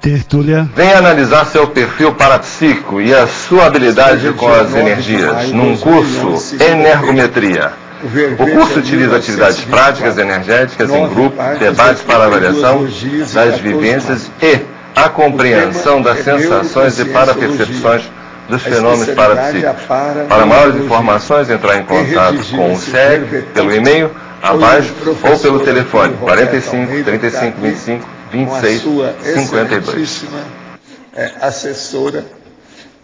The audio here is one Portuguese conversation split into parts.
Tertúlia. Venha analisar seu perfil parapsíquico e a sua habilidade com as energias num curso Energometria. O curso utiliza atividades práticas energéticas em grupo, debates para avaliação das vivências e a compreensão das sensações e parapercepções dos fenômenos parapsíquicos. Para maiores informações, entrar em contato com o SEG pelo e-mail abaixo ou pelo telefone 45 35 25 26 52. Assessora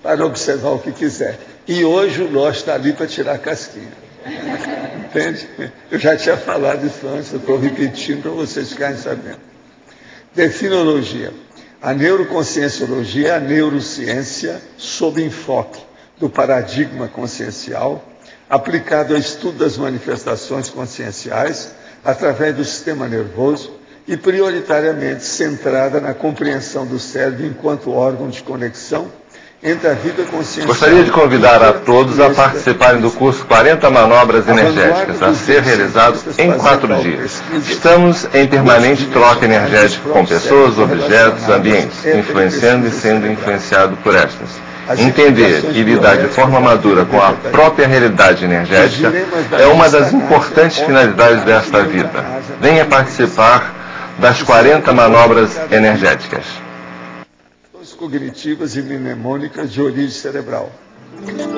para observar o que quiser. E hoje o Ló está ali para tirar a casquinha. Entende? Eu já tinha falado isso antes, eu estou repetindo para vocês ficarem sabendo. Definologia. A neuroconscienciologia é a neurociência sob enfoque do paradigma consciencial, aplicado ao estudo das manifestações conscienciais através do sistema nervoso e prioritariamente centrada na compreensão do cérebro enquanto órgão de conexão entre a vida consciencial. Gostaria de convidar a todos a participarem do curso 40 Manobras Energéticas, a ser realizado em 4 dias. Estamos em permanente troca energética com pessoas, objetos, ambientes, influenciando e sendo influenciado por estas. Entender e lidar de forma madura com a própria realidade energética é uma das importantes finalidades desta vida. Venha participar das 40 manobras energéticas. Cognitivas e mnemônicas de origem cerebral.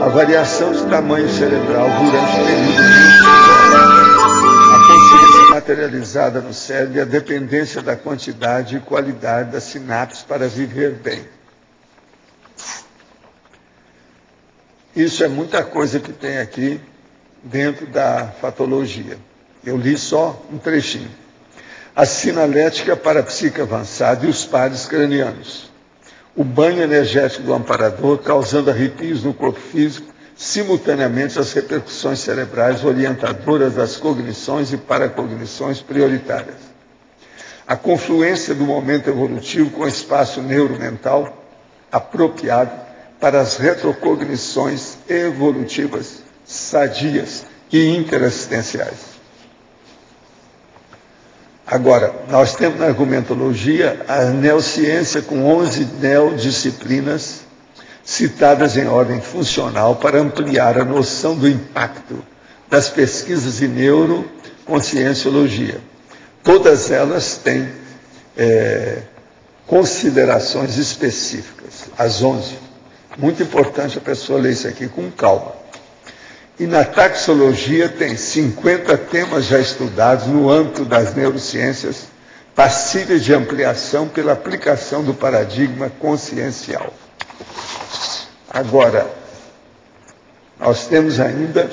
A variação de tamanho cerebral durante o período de a consciência materializada no cérebro e a dependência da quantidade e qualidade das sinapses para viver bem. Isso é muita coisa que tem aqui dentro da fatologia. Eu li só um trechinho. A sinalética parapsíquica avançada e os pares cranianos. O banho energético do amparador, causando arrepios no corpo físico, simultaneamente as repercussões cerebrais orientadoras das cognições e paracognições prioritárias. A confluência do momento evolutivo com o espaço neuromental apropriado para as retrocognições evolutivas, sadias e interassistenciais. Agora, nós temos na argumentologia a neociência com 11 neodisciplinas citadas em ordem funcional para ampliar a noção do impacto das pesquisas em neuroconscienciologia. Todas elas têm considerações específicas, as 11. Muito importante a pessoa ler isso aqui com calma. E na taxologia tem 50 temas já estudados no âmbito das neurociências, passíveis de ampliação pela aplicação do paradigma consciencial. Agora, nós temos ainda,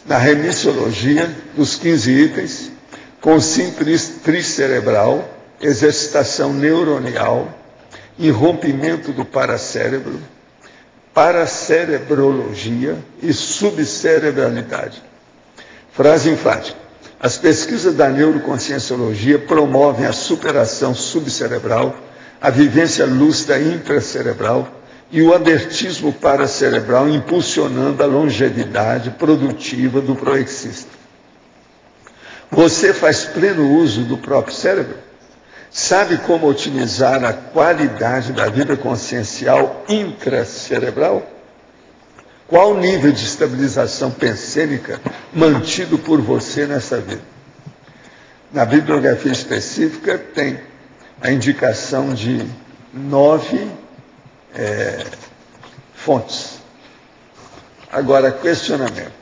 na remissiologia, dos 15 itens, com simples cerebral, exercitação neuronial, irrompimento do paracérebro, paracerebrologia e subcerebralidade. Frase enfática. As pesquisas da neuroconscienciologia promovem a superação subcerebral, a vivência lúcida intracerebral e o abertismo paracerebral, impulsionando a longevidade produtiva do proexista. Você faz pleno uso do próprio cérebro? Sabe como otimizar a qualidade da vida consciencial intracerebral? Qual o nível de estabilização pensênica mantido por você nessa vida? Na bibliografia específica tem a indicação de 9 fontes. Agora, questionamento.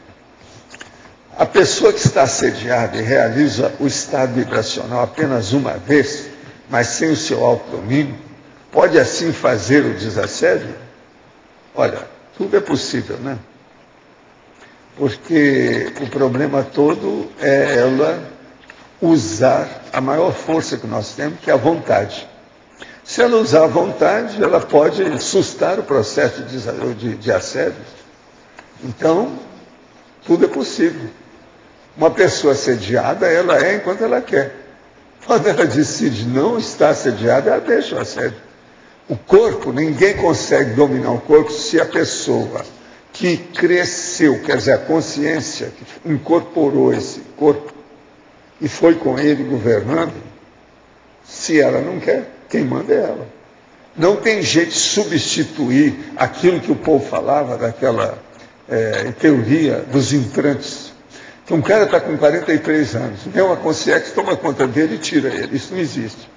A pessoa que está assediada e realiza o estado vibracional apenas uma vez, mas sem o seu autodomínio, pode assim fazer o desassédio? Olha, tudo é possível, né? Porque o problema todo é ela usar a maior força que nós temos, que é a vontade. Se ela usar a vontade, ela pode sustar o processo de assédio. Então, tudo é possível. Uma pessoa assediada, ela é enquanto ela quer. Quando ela decide não estar assediada, ela deixa o assédio. O corpo, ninguém consegue dominar o corpo se a pessoa que cresceu, quer dizer, a consciência que incorporou esse corpo e foi com ele governando, Se ela não quer, quem manda é ela. Não tem jeito de substituir aquilo que o povo falava, daquela teoria dos entrantes. Então, um cara está com 43 anos, vem uma consciência, toma conta dele e tira ele. Isso não existe.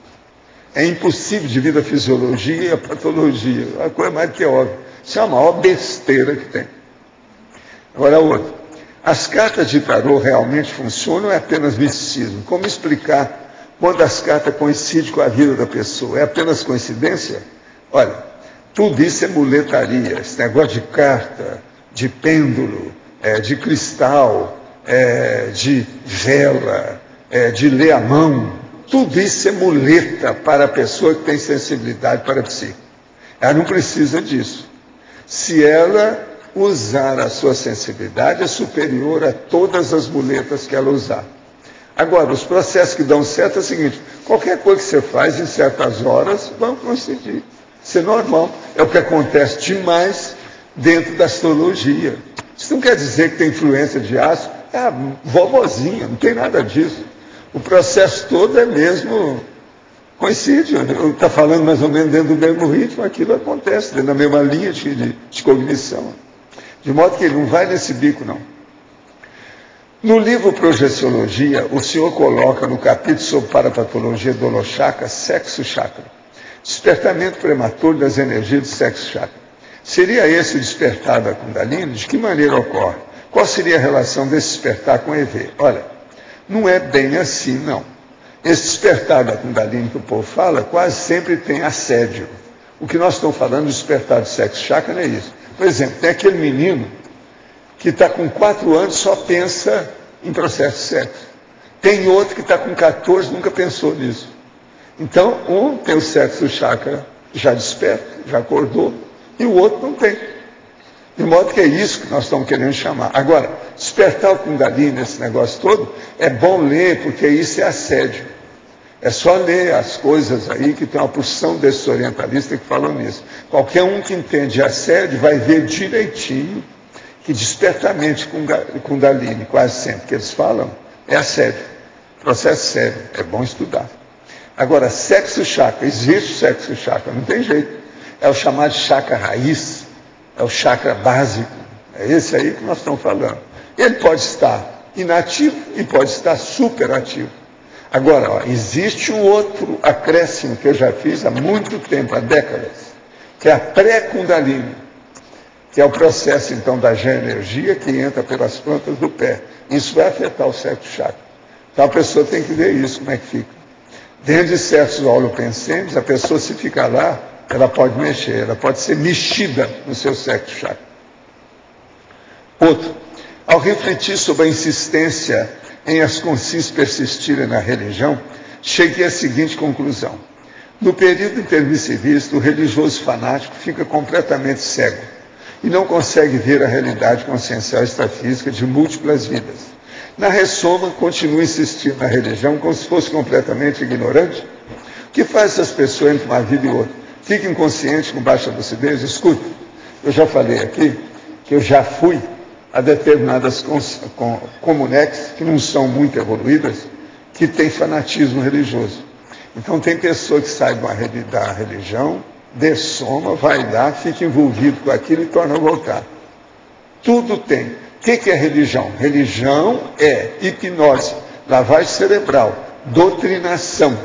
É impossível devido à fisiologia e à patologia. A coisa mais que é óbvia. Isso é a maior besteira que tem. Agora, outra. As cartas de tarô realmente funcionam ou é apenas misticismo? Como explicar quando as cartas coincidem com a vida da pessoa? É apenas coincidência? Olha, tudo isso é muletaria. Esse negócio de carta, de pêndulo, de cristal, de vela, de ler a mão, tudo isso é muleta para a pessoa que tem sensibilidade para a psique. Ela não precisa disso. Se ela usar a sua sensibilidade, é superior a todas as muletas que ela usar. Agora, os processos que dão certo é o seguinte: qualquer coisa que você faz em certas horas, vão coincidir. Isso é normal. É o que acontece demais dentro da astrologia. Isso não quer dizer que tem influência de astro. É a vovozinha, não tem nada disso. O processo todo é mesmo coincide. Está falando mais ou menos dentro do mesmo ritmo, aquilo acontece, dentro da mesma linha de cognição. De modo que ele não vai nesse bico, não. No livro Projeciologia, o senhor coloca no capítulo sobre parapatologia do holochakra, sexo chakra. Despertamento prematuro das energias do sexo chakra. Seria esse o despertar da Kundalini? De que maneira ocorre? Qual seria a relação desse despertar com o EV? Olha, não é bem assim, não. Esse despertar da Kundalini que o povo fala, quase sempre tem assédio. O que nós estamos falando do despertar do sexo chakra não é isso. Por exemplo, tem aquele menino que está com 4 anos e só pensa em processo de sexo. Tem outro que está com 14 e nunca pensou nisso. Então, um tem o sexo chakra já desperto, já acordou, e o outro não tem. De modo que é isso que nós estamos querendo chamar. Agora, despertar o Kundalini, esse negócio todo, é bom ler, porque isso é assédio. É só ler as coisas aí, que tem uma porção desses orientalistas que falam nisso. Qualquer um que entende assédio vai ver direitinho que despertamento Kundalini, quase sempre que eles falam, é assédio. Processo sério, é bom estudar. Agora, sexo chakra, existe sexo chakra, não tem jeito. É o chamado chakra raiz, é o chakra básico. É esse aí que nós estamos falando. Ele pode estar inativo e pode estar superativo. Agora, ó, existe um outro acréscimo que eu já fiz há muito tempo, há décadas, que é a pré-Kundalini, que é o processo, então, da energia que entra pelas plantas do pé. Isso vai afetar o sexo chakra. Então, a pessoa tem que ver isso, como é que fica. Dentro de certos holopensêmios, a pessoa, se ficar lá, ela pode mexer, ela pode ser mexida no seu sexo chakra. Outro, ao refletir sobre a insistência em as consciências persistirem na religião, cheguei à seguinte conclusão. No período intermissivista, o religioso fanático fica completamente cego e não consegue ver a realidade consciencial extrafísica de múltiplas vidas. Na ressoma, continua insistindo na religião como se fosse completamente ignorante. O que faz essas pessoas entre uma vida e outra? Fica inconsciente com baixa lucidez? Escuta, eu já falei aqui que eu já fui a determinadas comunex que não são muito evoluídas, que têm fanatismo religioso. Então tem pessoa que sai da religião, dessoma, vai lá, fica envolvido com aquilo e torna a voltar. Tudo tem. O que é religião? Religião é hipnose, lavagem cerebral, doutrinação.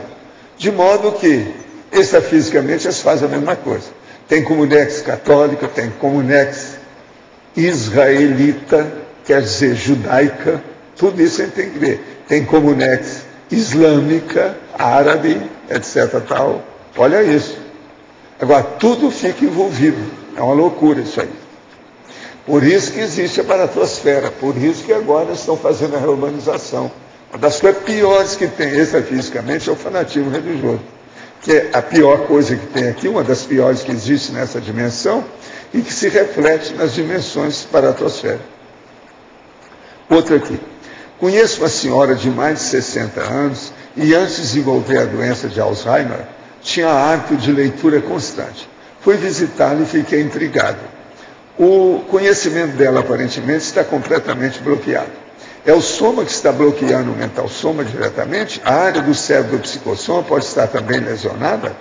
De modo que, extrafisicamente, eles fazem a mesma coisa. Tem comunex católica, tem comunex israelita, quer dizer, judaica, tudo isso a gente tem que ver. Tem comunex islâmica, árabe, etc. tal. Olha isso. Agora, tudo fica envolvido. É uma loucura isso aí. Por isso que existe a baratosfera, por isso que agora estão fazendo a reurbanização. Uma das coisas piores que tem extrafisicamente é o fanatismo religioso, que é a pior coisa que tem aqui, uma das piores que existe nessa dimensão, e que se reflete nas dimensões baratosféricas. Outra aqui. Conheço uma senhora de mais de 60 anos e antes de desenvolver a doença de Alzheimer, tinha hábito de leitura constante. Fui visitá-la e fiquei intrigado. O conhecimento dela, aparentemente, está completamente bloqueado. É o soma que está bloqueando o mental soma diretamente? A área do cérebro do psicossoma pode estar também lesionada?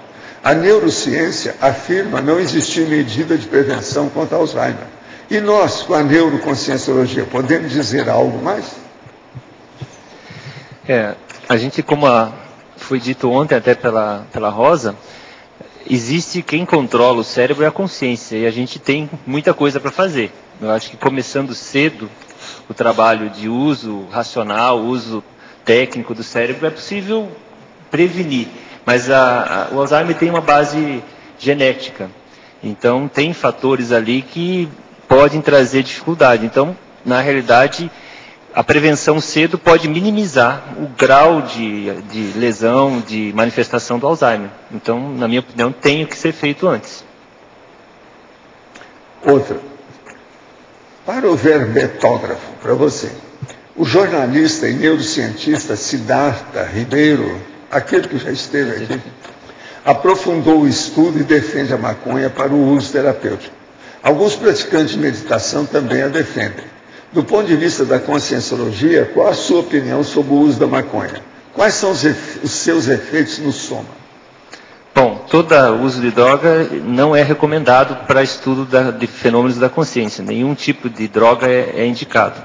A neurociência afirma não existir medida de prevenção contra Alzheimer. E nós, com a neuroconscienciologia, podemos dizer algo mais? A gente, como foi dito ontem até pela Rosa, existe quem controla o cérebro é a consciência, e a gente tem muita coisa para fazer. Eu acho que começando cedo o trabalho de uso racional, uso técnico do cérebro, é possível prevenir. Mas o Alzheimer tem uma base genética. Então, tem fatores ali que podem trazer dificuldade. Então, na realidade, a prevenção cedo pode minimizar o grau de lesão, de manifestação do Alzheimer. Então, na minha opinião, tem que ser feito antes. Outra. Para o verbetógrafo, para você, o jornalista e neurocientista Siddhartha Ribeiro, aquele que já esteve aqui, aprofundou o estudo e defende a maconha para o uso terapêutico. Alguns praticantes de meditação também a defendem. Do ponto de vista da conscienciologia, qual a sua opinião sobre o uso da maconha? Quais são os seus efeitos no soma? Bom, todo uso de droga não é recomendado para estudo de fenômenos da consciência. Nenhum tipo de droga é indicado.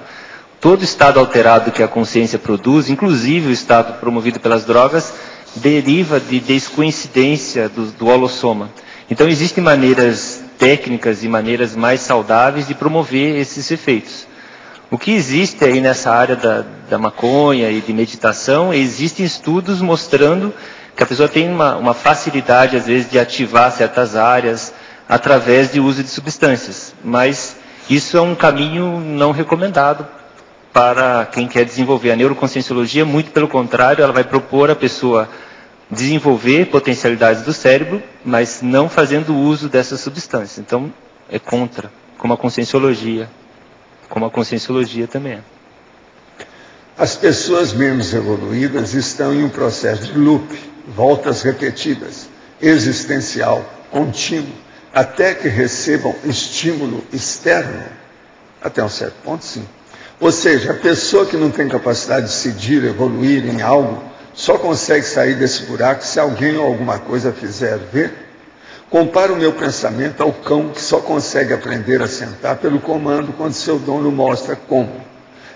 Todo estado alterado que a consciência produz, inclusive o estado promovido pelas drogas, deriva de descoincidência do holossoma. Então, existem maneiras técnicas e maneiras mais saudáveis de promover esses efeitos. O que existe aí nessa área da maconha e de meditação, existem estudos mostrando que a pessoa tem uma facilidade, às vezes, de ativar certas áreas através de uso de substâncias. Mas isso é um caminho não recomendado para quem quer desenvolver. A neuroconscienciologia, muito pelo contrário, ela vai propor a pessoa desenvolver potencialidades do cérebro, mas não fazendo uso dessas substâncias. Então, é contra, como a conscienciologia também é. As pessoas menos evoluídas estão em um processo de loop, voltas repetidas, existencial, contínuo, até que recebam estímulo externo. Até um certo ponto, sim. Ou seja, a pessoa que não tem capacidade de decidir, evoluir em algo, só consegue sair desse buraco se alguém ou alguma coisa fizer ver. Compara o meu pensamento ao cão que só consegue aprender a sentar pelo comando quando seu dono mostra como.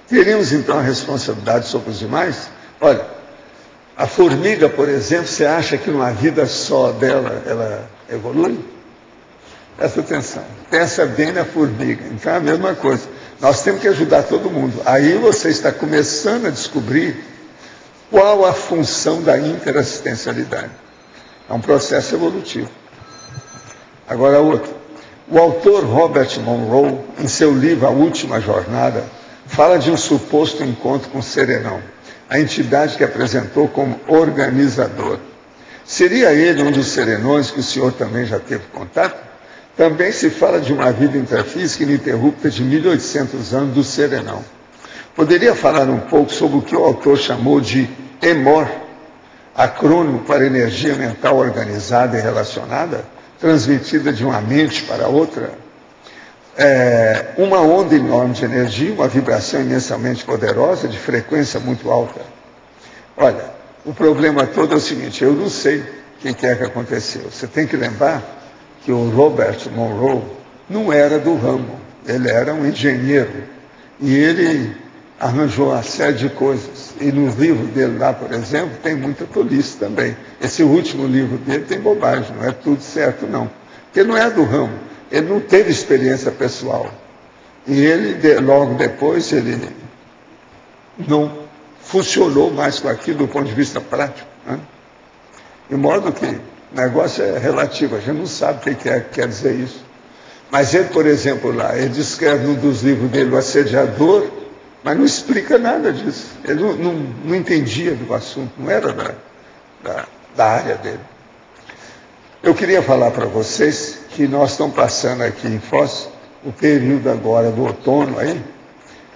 Teríamos então a responsabilidade sobre os demais? Olha, a formiga, por exemplo, você acha que numa vida só dela ela evolui? Presta atenção, pensa bem na formiga. Então é a mesma coisa. Nós temos que ajudar todo mundo. Aí você está começando a descobrir qual a função da interassistencialidade. É um processo evolutivo. Agora outro. O autor Robert Monroe, em seu livro A Última Jornada, fala de um suposto encontro com o Serenão, a entidade que apresentou como organizador. Seria ele um dos serenões que o senhor também já teve contato? Também se fala de uma vida intrafísica ininterrupta de 1800 anos do Serenão. Poderia falar um pouco sobre o que o autor chamou de EMOR, acrônimo para energia mental organizada e relacionada, transmitida de uma mente para outra? Uma onda enorme de energia, uma vibração imensamente poderosa, de frequência muito alta. Olha, o problema todo é o seguinte, eu não sei o que é que aconteceu. Você tem que lembrar que o Robert Monroe não era do ramo, ele era um engenheiro. E ele arranjou uma série de coisas. E no livro dele lá, por exemplo, tem muita tolice também. Esse último livro dele tem bobagem, não é tudo certo não. Porque ele não é do ramo, ele não teve experiência pessoal. E ele, logo depois, ele não funcionou mais com aquilo do ponto de vista prático. Né? De modo que o negócio é relativo, a gente não sabe o que quer dizer isso. Mas ele, por exemplo, lá, ele descreve num dos livros dele o assediador, mas não explica nada disso. Ele não entendia do assunto, não era da área dele. Eu queria falar para vocês que nós estamos passando aqui em Foz o período agora do outono aí,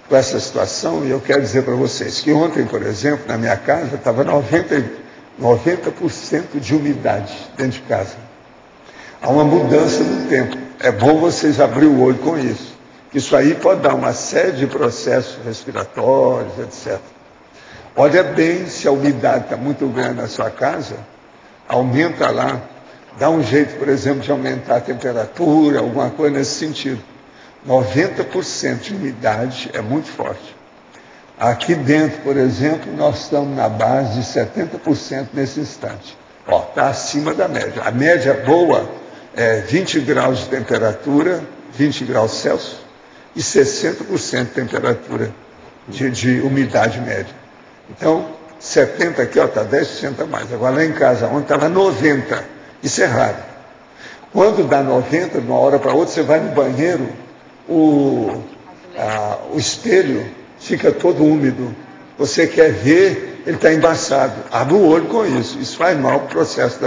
com essa situação, e eu quero dizer para vocês que ontem, por exemplo, na minha casa, estava 90% de umidade dentro de casa. Há uma mudança no tempo. É bom vocês abrir o olho com isso. Isso aí pode dar uma série de processos respiratórios, etc. Olha bem se a umidade está muito grande na sua casa, aumenta lá, dá um jeito, por exemplo, de aumentar a temperatura, alguma coisa nesse sentido. 90% de umidade é muito forte. Aqui dentro, por exemplo, nós estamos na base de 70% nesse instante. Está acima da média. A média boa é 20 graus de temperatura, 20 graus Celsius, e 60% de temperatura de umidade média. Então, 70 aqui, está 10% a mais. Agora lá em casa, ontem estava 90. Isso é raro. Quando dá 90, de uma hora para outra, você vai no banheiro, o espelho fica todo úmido. Você quer ver, ele está embaçado. Abre o olho com isso. Isso faz mal para o processo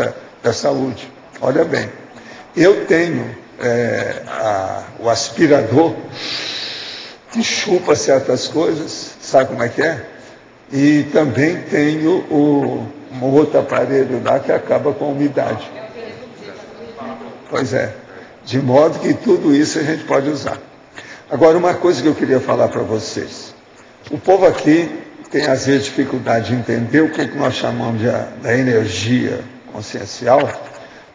da saúde. Olha bem, eu tenho o aspirador que chupa certas coisas, sabe como é que é? E também tenho um outro aparelho lá que acaba com a umidade. Pois é, de modo que tudo isso a gente pode usar. Agora, uma coisa que eu queria falar para vocês. O povo aqui tem, às vezes, dificuldade de entender o que nós chamamos da energia consciencial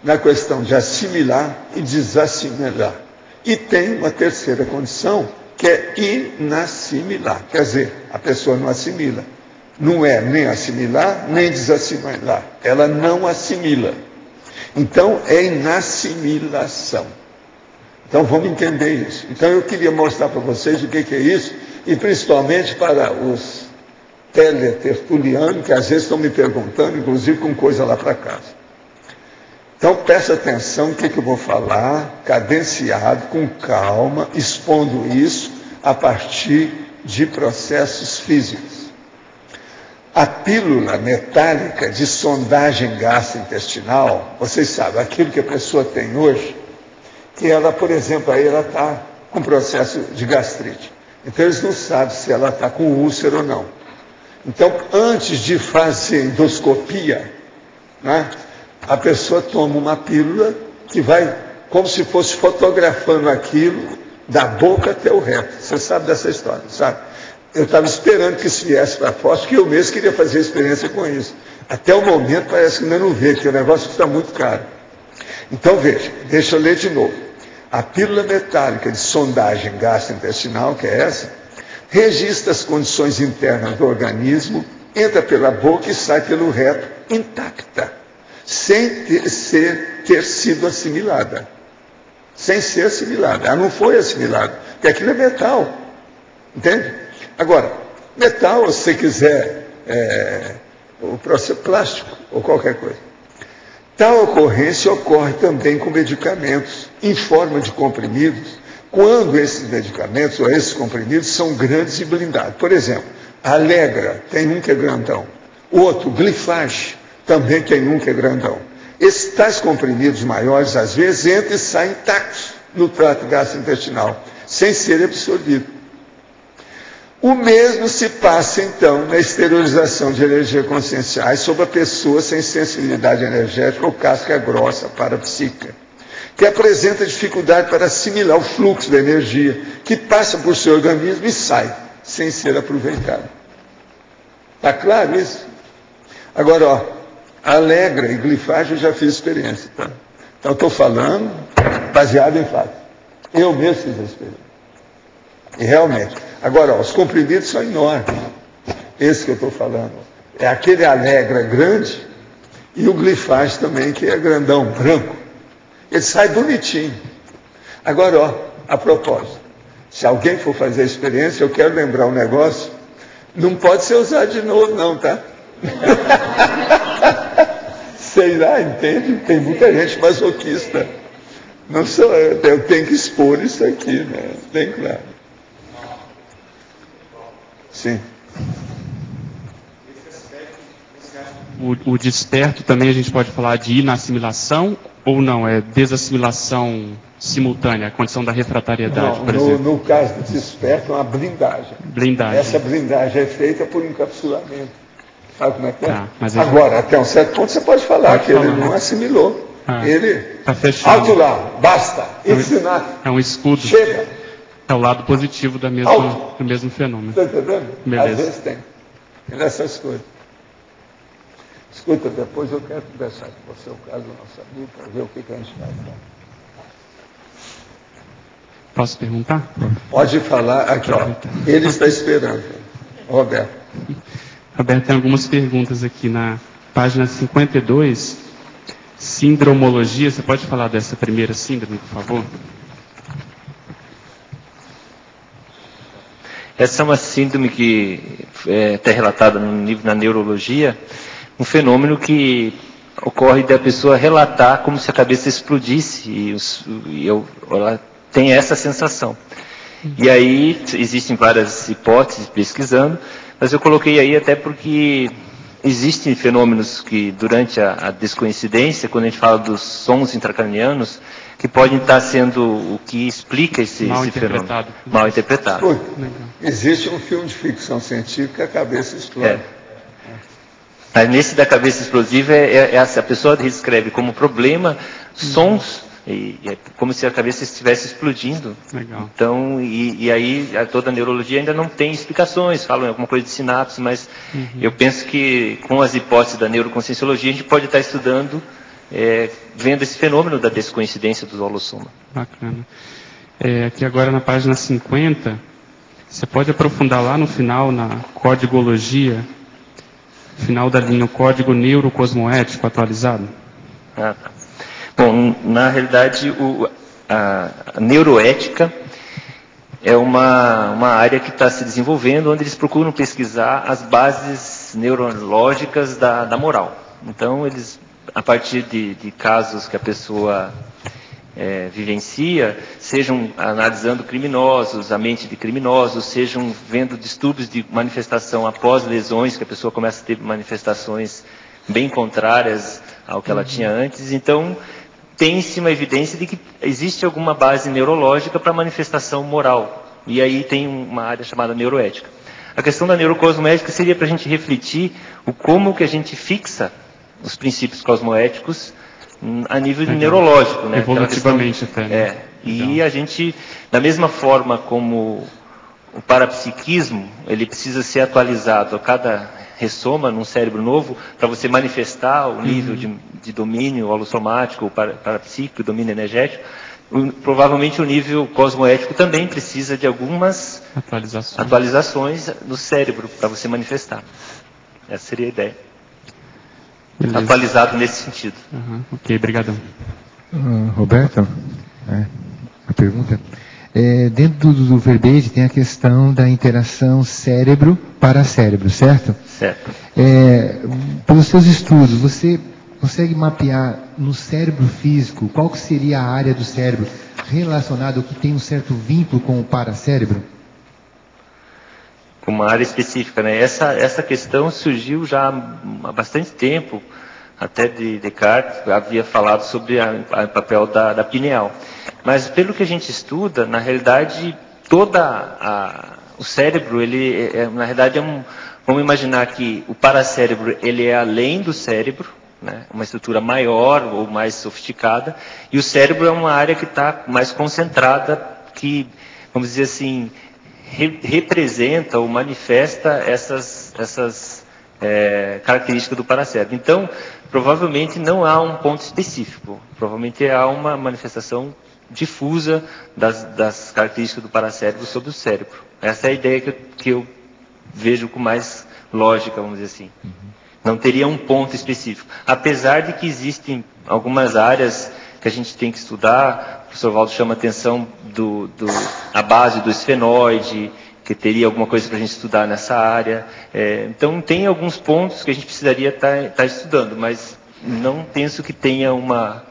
na questão de assimilar e desassimilar. E tem uma terceira condição, que é inassimilar. Quer dizer, a pessoa não assimila. Não é nem assimilar, nem desassimilar. Ela não assimila. Então, é inassimilação. Então, vamos entender isso. Então, eu queria mostrar para vocês o que é isso, e principalmente para os teletertulianos, que às vezes estão me perguntando, inclusive com coisa lá para casa. Então, presta atenção no que eu vou falar, cadenciado, com calma, expondo isso a partir de processos físicos. A pílula metálica de sondagem gastrointestinal, vocês sabem, aquilo que a pessoa tem hoje, que ela, por exemplo, aí ela está com processo de gastrite. Então, eles não sabem se ela está com úlcera ou não. Então, antes de fazer endoscopia, né, a pessoa toma uma pílula que vai, como se fosse fotografando aquilo, da boca até o reto. Você sabe dessa história, sabe? Eu estava esperando que isso viesse para fora, porque eu mesmo queria fazer experiência com isso. Até o momento parece que ainda não vê, que o negócio está muito caro. Então veja, deixa eu ler de novo. A pílula metálica de sondagem gastrointestinal, que é essa, registra as condições internas do organismo, entra pela boca e sai pelo reto intacta, sem ter sido assimilada. Sem ser assimilada. Ela não foi assimilada, porque aquilo é metal. Entende? Agora, metal, se você quiser, o processo plástico ou qualquer coisa. Tal ocorrência ocorre também com medicamentos em forma de comprimidos, quando esses medicamentos ou esses comprimidos são grandes e blindados. Por exemplo, a Allegra tem um que é grandão. O outro, Glifage, também tem um que é grandão. Esses tais comprimidos maiores, às vezes, entram e saem intactos no trato gastrointestinal, sem ser absorvido. O mesmo se passa, então, na exteriorização de energias conscienciais sobre a pessoa sem sensibilidade energética ou casca grossa parapsíquica, que apresenta dificuldade para assimilar o fluxo da energia que passa por seu organismo e sai, sem ser aproveitado. Está claro isso? Agora, Allegra e Glifage eu já fiz experiência. Tá? Então, estou falando baseado em fato. Eu mesmo fiz a experiência. E realmente. Agora, os comprimidos são enormes. Esse que eu estou falando. É aquele Allegra grande e o Glifage também, que é grandão, branco. Ele sai bonitinho. Agora, a propósito, se alguém for fazer a experiência, eu quero lembrar um negócio, não pode ser usado de novo não, tá? Sei lá, entende? Tem muita gente masoquista. Não sou eu tenho que expor isso aqui, né? Bem claro. Sim. O desperto também a gente pode falar de inassimilação ou não? É desassimilação simultânea, a condição da refratariedade, não, por exemplo? No caso do desperto é uma blindagem. Blindagem. Essa blindagem é feita por encapsulamento. Sabe como é que é? Tá, mas agora, até um certo ponto você pode falar que ele não assimilou. Ele... Tá fechado. Alto lá, basta. É um escudo. Chega. é o lado positivo do mesmo fenômeno. Está entendendo? Beleza. Às vezes tem. E nessas coisas. Escuta, depois eu quero conversar com você, o caso do nosso amigo, para ver o que a gente vai fazer. Posso perguntar? Pode falar aqui, ó. Ele está esperando, Roberto. Roberto, tem algumas perguntas aqui na página 52. Sindromologia, você pode falar dessa primeira síndrome, por favor? Essa é uma síndrome que está relatada no livro na neurologia, um fenômeno que ocorre da pessoa relatar como se a cabeça explodisse ela tem essa sensação. E aí existem várias hipóteses pesquisando, mas eu coloquei aí até porque existem fenômenos que durante a descoincidência, quando a gente fala dos sons intracranianos, que podem estar sendo o que explica esse fenômeno. Mal interpretado. Existe um filme de ficção científica, a cabeça explode. Mas nesse da cabeça explosiva, a pessoa descreve como problema sons, e é como se a cabeça estivesse explodindo. Legal. Então, e aí toda a neurologia ainda não tem explicações, falam alguma coisa de sinapse, mas eu penso que com as hipóteses da neuroconscienciologia a gente pode estar estudando, vendo esse fenômeno da descoincidência do holossoma. Bacana. Aqui agora na página 50, você pode aprofundar lá no final, na codigologia, final da linha, o código neurocosmoético atualizado? Tá. Bom, na realidade, a neuroética é uma área que está se desenvolvendo, onde eles procuram pesquisar as bases neurológicas da moral. Então, eles, a partir de casos que a pessoa vivencia, sejam analisando criminosos, a mente de criminosos, sejam vendo distúrbios de manifestação após lesões, que a pessoa começa a ter manifestações bem contrárias ao que ela tinha antes. Então, tem-se uma evidência de que existe alguma base neurológica para manifestação moral. E aí tem uma área chamada neuroética. A questão da neurocosmoética seria para a gente refletir como que a gente fixa os princípios cosmoéticos a nível neurológico, né? Evolutivamente até. E a gente, da mesma forma como o parapsiquismo, ele precisa ser atualizado a cada ressoma num cérebro novo, para você manifestar o nível de domínio holossomático, parapsíquico, domínio energético. Provavelmente o nível cosmoético também precisa de algumas atualizações no cérebro para você manifestar. Essa seria a ideia. Beleza. Atualizado nesse sentido. Ok, obrigadão. Roberto, a pergunta. Dentro do verbete tem a questão da interação cérebro-paracérebro, certo? Certo. Pelos seus estudos, você consegue mapear no cérebro físico qual que seria a área do cérebro relacionada ou que tem um certo vínculo com o paracérebro? Com uma área específica, né? Essa questão surgiu já há bastante tempo, até de Descartes havia falado sobre o papel da pineal. Mas pelo que a gente estuda, na realidade, o cérebro, ele na realidade vamos imaginar que o paracérebro, ele é além do cérebro, né? Uma estrutura maior ou mais sofisticada, e o cérebro é uma área que está mais concentrada, que, vamos dizer assim, representa ou manifesta essas características do paracérebro. Então, provavelmente não há um ponto específico, provavelmente há uma manifestação difusa das características do paracérebro sobre o cérebro. Essa é a ideia que eu vejo com mais lógica, vamos dizer assim. Não teria um ponto específico. Apesar de que existem algumas áreas que a gente tem que estudar, o professor Valdo chama a atenção a base do esfenoide, que teria alguma coisa para a gente estudar nessa área. Então, tem alguns pontos que a gente precisaria estar estudando, mas não penso que tenha uma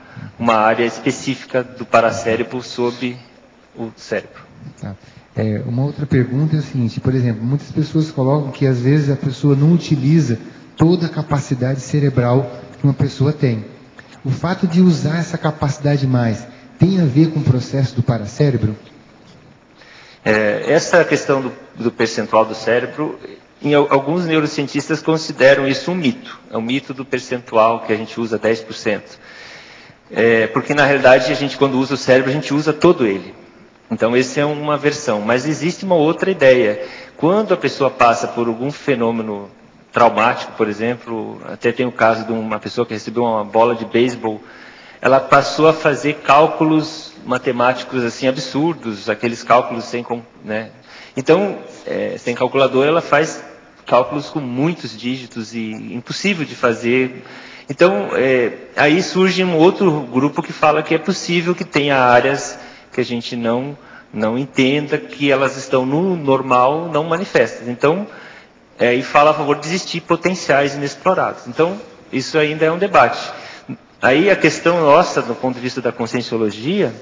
área específica do paracérebro sobre o cérebro. Tá. Uma outra pergunta é a seguinte, por exemplo, muitas pessoas colocam que às vezes a pessoa não utiliza toda a capacidade cerebral que uma pessoa tem. O fato de usar essa capacidade mais tem a ver com o processo do paracérebro? Essa questão do percentual do cérebro, alguns neurocientistas consideram isso um mito. É um mito do percentual que a gente usa 10%. Porque na realidade a gente, quando usa o cérebro, a gente usa todo ele. Então, essa é uma versão. Mas existe uma outra ideia. Quando a pessoa passa por algum fenômeno traumático, por exemplo, até tem o caso de uma pessoa que recebeu uma bola de beisebol, ela passou a fazer cálculos matemáticos assim absurdos, aqueles cálculos sem, né? Então, sem calculadora, ela faz cálculos com muitos dígitos e impossível de fazer. Então, aí surge um outro grupo que fala que é possível que tenha áreas que a gente não entenda, que elas estão no normal, não manifestas. Então, e fala a favor de existir potenciais inexplorados. Então, isso ainda é um debate. Aí a questão nossa, do ponto de vista da conscienciologia,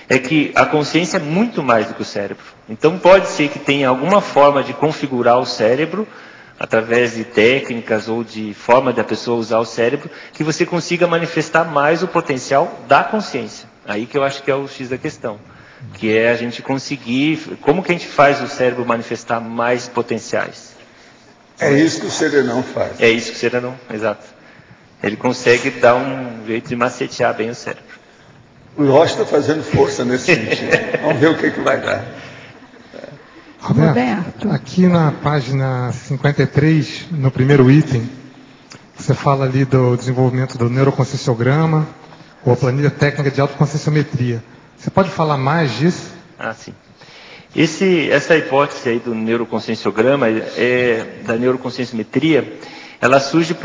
é que a consciência é muito mais do que o cérebro. Então, pode ser que tenha alguma forma de configurar o cérebro, através de técnicas ou de forma da pessoa usar o cérebro, que você consiga manifestar mais o potencial da consciência. Aí que eu acho que é o X da questão. Que é a gente conseguir... Como que a gente faz o cérebro manifestar mais potenciais? É isso que o serenão faz. É isso que o serenão, exato. Ele consegue dar um jeito de macetear bem o cérebro. O Rocha está fazendo força nesse sentido. Vamos ver o que vai dar. Roberto, aqui na página 53, no primeiro item, você fala ali do desenvolvimento do neuroconscienciograma, ou a planilha técnica de autoconscienciometria. Você pode falar mais disso? Sim. Essa hipótese aí do neuroconscienciograma, da neuroconscienciometria, ela surge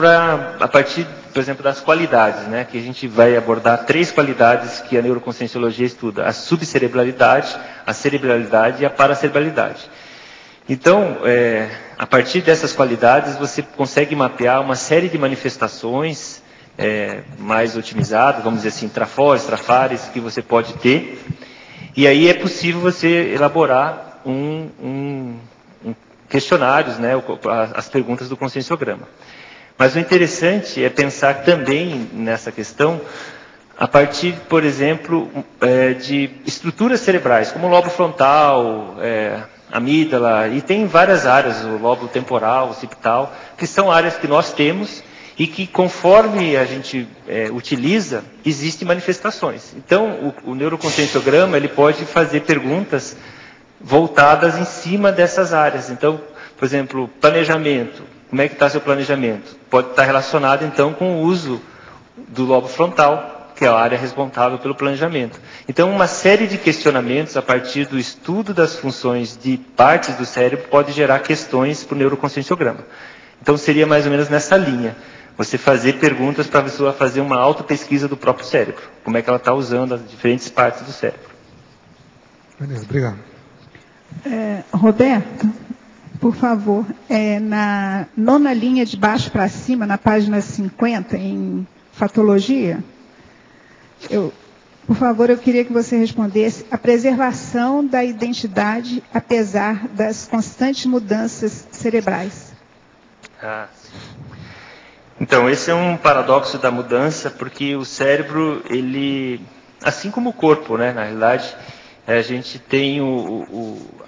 a partir, por exemplo, das qualidades, né? Que a gente vai abordar 3 qualidades que a neuroconscienciologia estuda: a subcerebralidade, a cerebralidade e a paracerebralidade. Então, a partir dessas qualidades, você consegue mapear uma série de manifestações mais otimizadas, vamos dizer assim, trafores, trafares, que você pode ter. E aí é possível você elaborar questionários, né, as perguntas do conscienciograma. Mas o interessante é pensar também nessa questão a partir, por exemplo, de estruturas cerebrais, como o lobo frontal, amígdala, e tem várias áreas, o lobo temporal, o occipital, que são áreas que nós temos e que, conforme a gente utiliza, existem manifestações. Então, o neuroconscienciograma, ele pode fazer perguntas voltadas em cima dessas áreas. Então, por exemplo, planejamento. Como é que está seu planejamento? Pode estar relacionado, então, com o uso do lobo frontal, que é a área responsável pelo planejamento. Então, uma série de questionamentos, a partir do estudo das funções de partes do cérebro, pode gerar questões para o neuroconscienciograma. Então, seria mais ou menos nessa linha. Você fazer perguntas para a pessoa fazer uma autopesquisa do próprio cérebro. Como é que ela está usando as diferentes partes do cérebro. Beleza, obrigado. Roberto, por favor, na 9ª linha de baixo para cima, na página 50, em fatologia, por favor, eu queria que você respondesse: a preservação da identidade apesar das constantes mudanças cerebrais. Sim. Então, esse é um paradoxo da mudança, porque o cérebro, ele, assim como o corpo, né, na realidade, a gente tem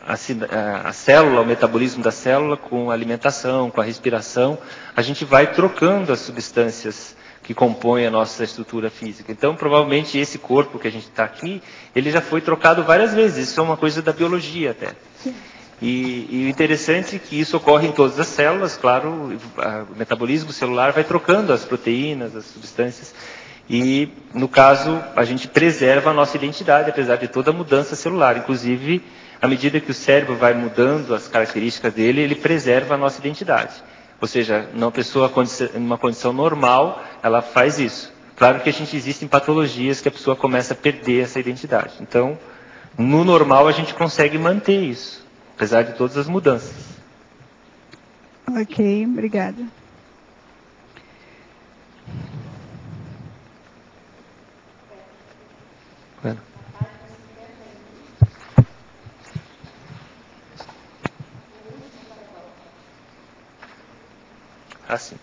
a célula, o metabolismo da célula, com a alimentação, com a respiração, a gente vai trocando as substâncias que compõem a nossa estrutura física. Então, provavelmente, esse corpo que a gente está aqui, ele já foi trocado várias vezes. Isso é uma coisa da biologia até. Sim. E o interessante é que isso ocorre em todas as células, claro, o metabolismo celular vai trocando as proteínas, as substâncias, e, no caso, a gente preserva a nossa identidade, apesar de toda a mudança celular. Inclusive, à medida que o cérebro vai mudando as características dele, ele preserva a nossa identidade. Ou seja, uma pessoa em uma condição normal, ela faz isso. Claro que existem patologias que a pessoa começa a perder essa identidade. Então, no normal, a gente consegue manter isso, apesar de todas as mudanças. Ok, obrigada. Assim.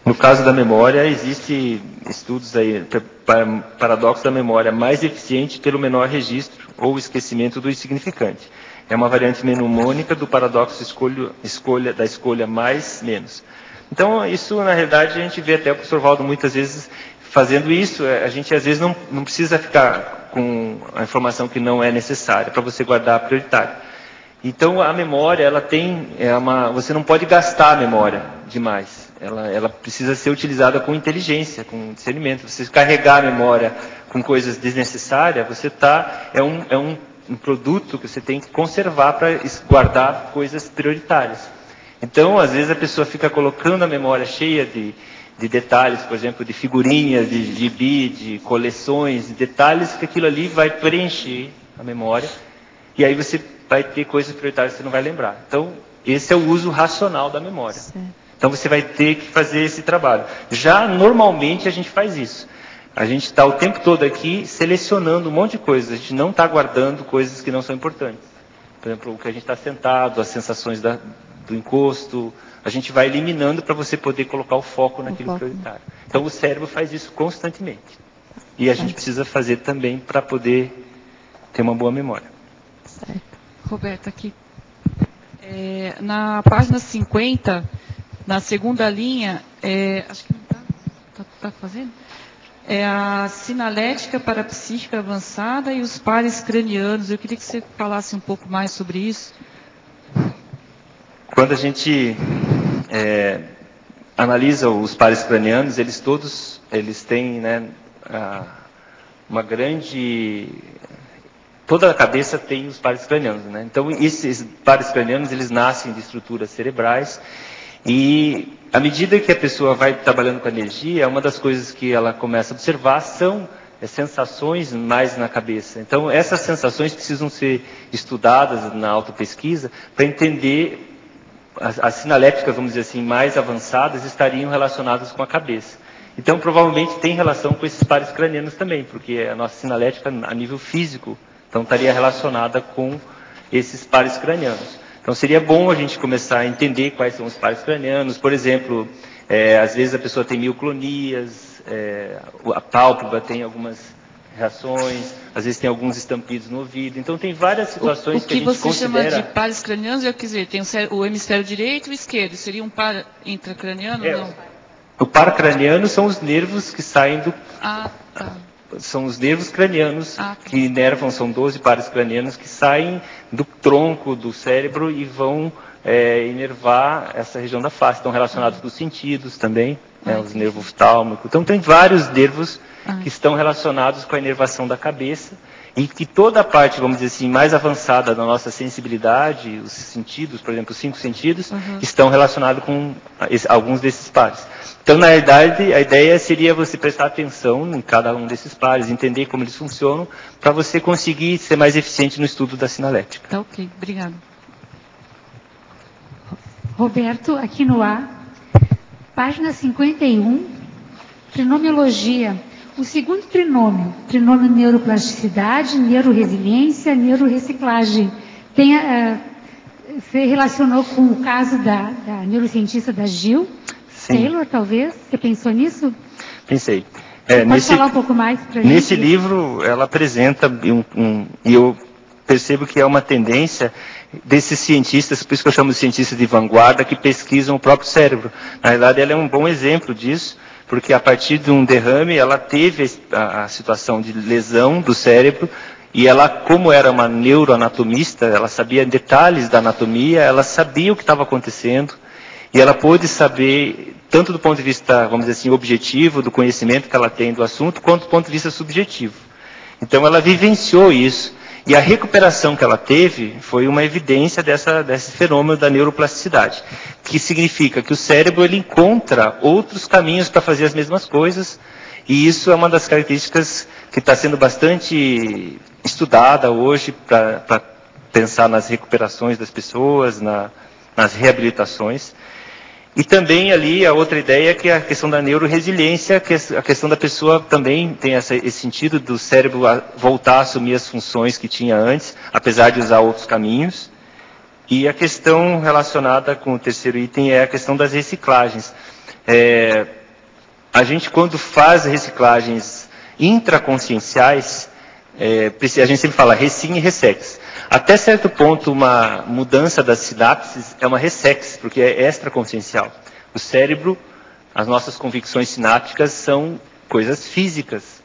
No caso da memória, existem estudos aí, paradoxo da memória mais eficiente pelo menor registro ou esquecimento do insignificante. É uma variante mnemônica do paradoxo da escolha mais menos. Então, isso, na realidade, a gente vê até o professor Valdo muitas vezes fazendo isso. A gente, às vezes, não precisa ficar com a informação que não é necessária, para você guardar a prioritária. Então, a memória, ela tem, você não pode gastar a memória demais. Ela precisa ser utilizada com inteligência, com discernimento. Você carregar a memória com coisas desnecessárias, é um produto que você tem que conservar para guardar coisas prioritárias. Então, às vezes, a pessoa fica colocando a memória cheia de detalhes, por exemplo, de figurinhas, de gibi, de coleções, de detalhes, que aquilo ali vai preencher a memória, e aí você vai ter coisas prioritárias que você não vai lembrar. Então, esse é o uso racional da memória. Certo. Então, você vai ter que fazer esse trabalho. Já, normalmente, a gente faz isso. A gente está o tempo todo aqui selecionando um monte de coisas. A gente não está guardando coisas que não são importantes. Por exemplo, o que a gente está sentado, as sensações do encosto, a gente vai eliminando para você poder colocar o foco naquilo prioritário. Então, o cérebro faz isso constantemente. E a gente precisa fazer também para poder ter uma boa memória. Certo. Roberta, aqui. Na página 50, na segunda linha, acho que não está fazendo? É a sinalética parapsíquica avançada e os pares cranianos. Eu queria que você falasse um pouco mais sobre isso. Quando a gente analisa os pares cranianos, eles têm, né, uma grande... Toda a cabeça tem os pares cranianos, né? Então, esses pares cranianos, eles nascem de estruturas cerebrais, e à medida que a pessoa vai trabalhando com a energia, uma das coisas que ela começa a observar são sensações mais na cabeça. Então, essas sensações precisam ser estudadas na autopesquisa para entender... As sinaléticas, vamos dizer assim, mais avançadas, estariam relacionadas com a cabeça. Então, provavelmente tem relação com esses pares cranianos também, porque a nossa sinalética, a nível físico, então estaria relacionada com esses pares cranianos. Então, seria bom a gente começar a entender quais são os pares cranianos. Por exemplo, às vezes a pessoa tem mioclonias, a pálpebra tem algumas reações, às vezes tem alguns estampidos no ouvido. Então, tem várias situações que a gente considera... O que você chama de pares cranianos, quer dizer, tem o hemisfério direito e o esquerdo. Seria um par intracraniano ou não? O par craniano são os nervos que saem do... Ah, tá. São os nervos cranianos que inervam, são 12 pares cranianos que saem do tronco do cérebro e vão inervar essa região da face. Estão relacionados com os sentidos também, os nervos tálmicos. Então, tem vários nervos que estão relacionados com a inervação da cabeça, e que toda a parte, vamos dizer assim, mais avançada da nossa sensibilidade, os sentidos, por exemplo, os 5 sentidos, estão relacionados com alguns desses pares. Então, na verdade, a ideia seria você prestar atenção em cada um desses pares, entender como eles funcionam, para você conseguir ser mais eficiente no estudo da sinalética. Tá ok, obrigado. Roberto, aqui no ar, página 51, trinomiologia. O segundo trinômio, trinômio neuroplasticidade, neuroresiliência, neuroreciclagem, você relacionou com o caso da neurocientista da Jill Taylor, talvez? Você pensou nisso? Pensei. Pode falar um pouco mais para a gente? Nesse livro, ela apresenta, e eu percebo que é uma tendência desses cientistas, por isso que eu chamo de cientistas de vanguarda, que pesquisam o próprio cérebro. Na verdade, ela é um bom exemplo disso, porque a partir de um derrame, ela teve a situação de lesão do cérebro, e ela, como era uma neuroanatomista, ela sabia detalhes da anatomia, ela sabia o que estava acontecendo, e ela pôde saber, tanto do ponto de vista, vamos dizer assim, objetivo, do conhecimento que ela tem do assunto, quanto do ponto de vista subjetivo. Então, ela vivenciou isso, e a recuperação que ela teve foi uma evidência desse fenômeno da neuroplasticidade, que significa que o cérebro ele encontra outros caminhos para fazer as mesmas coisas, e isso é uma das características que está sendo bastante estudada hoje para pensar nas recuperações das pessoas, nas reabilitações. E também ali a outra ideia que é a questão da neuroresiliência, que a questão da pessoa também tem esse sentido do cérebro voltar a assumir as funções que tinha antes, apesar de usar outros caminhos. E a questão relacionada com o terceiro item é a questão das reciclagens. A gente, quando faz reciclagens intraconscienciais, a gente sempre fala recin e ressex. Até certo ponto, uma mudança das sinapses é uma ressex, porque é extraconsciencial. O cérebro, as nossas convicções sinápticas são coisas físicas.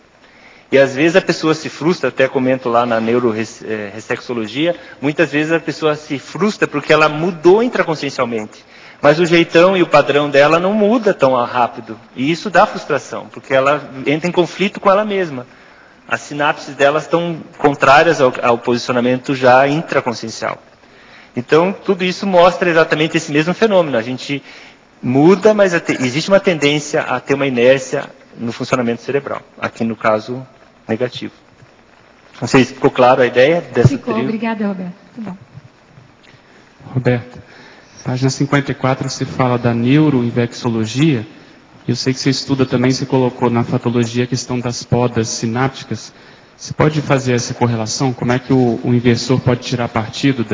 E às vezes a pessoa se frustra, até comento lá na neuroreflexologia, muitas vezes a pessoa se frustra porque ela mudou intraconsciencialmente. Mas o jeitão e o padrão dela não muda tão rápido. E isso dá frustração, porque ela entra em conflito com ela mesma. As sinapses delas estão contrárias ao posicionamento já intraconsciencial. Então, tudo isso mostra exatamente esse mesmo fenômeno. A gente muda, mas existe uma tendência a ter uma inércia no funcionamento cerebral. Aqui, no caso, negativo. Não sei se ficou claro a ideia dessa Ficou, obrigada, Roberto. Muito bom. Roberto, página 54, você fala da neuroinvexologia. Eu sei que você estuda também, você colocou na fatologia a questão das podas sinápticas. Você pode fazer essa correlação? Como é que o inversor pode tirar partido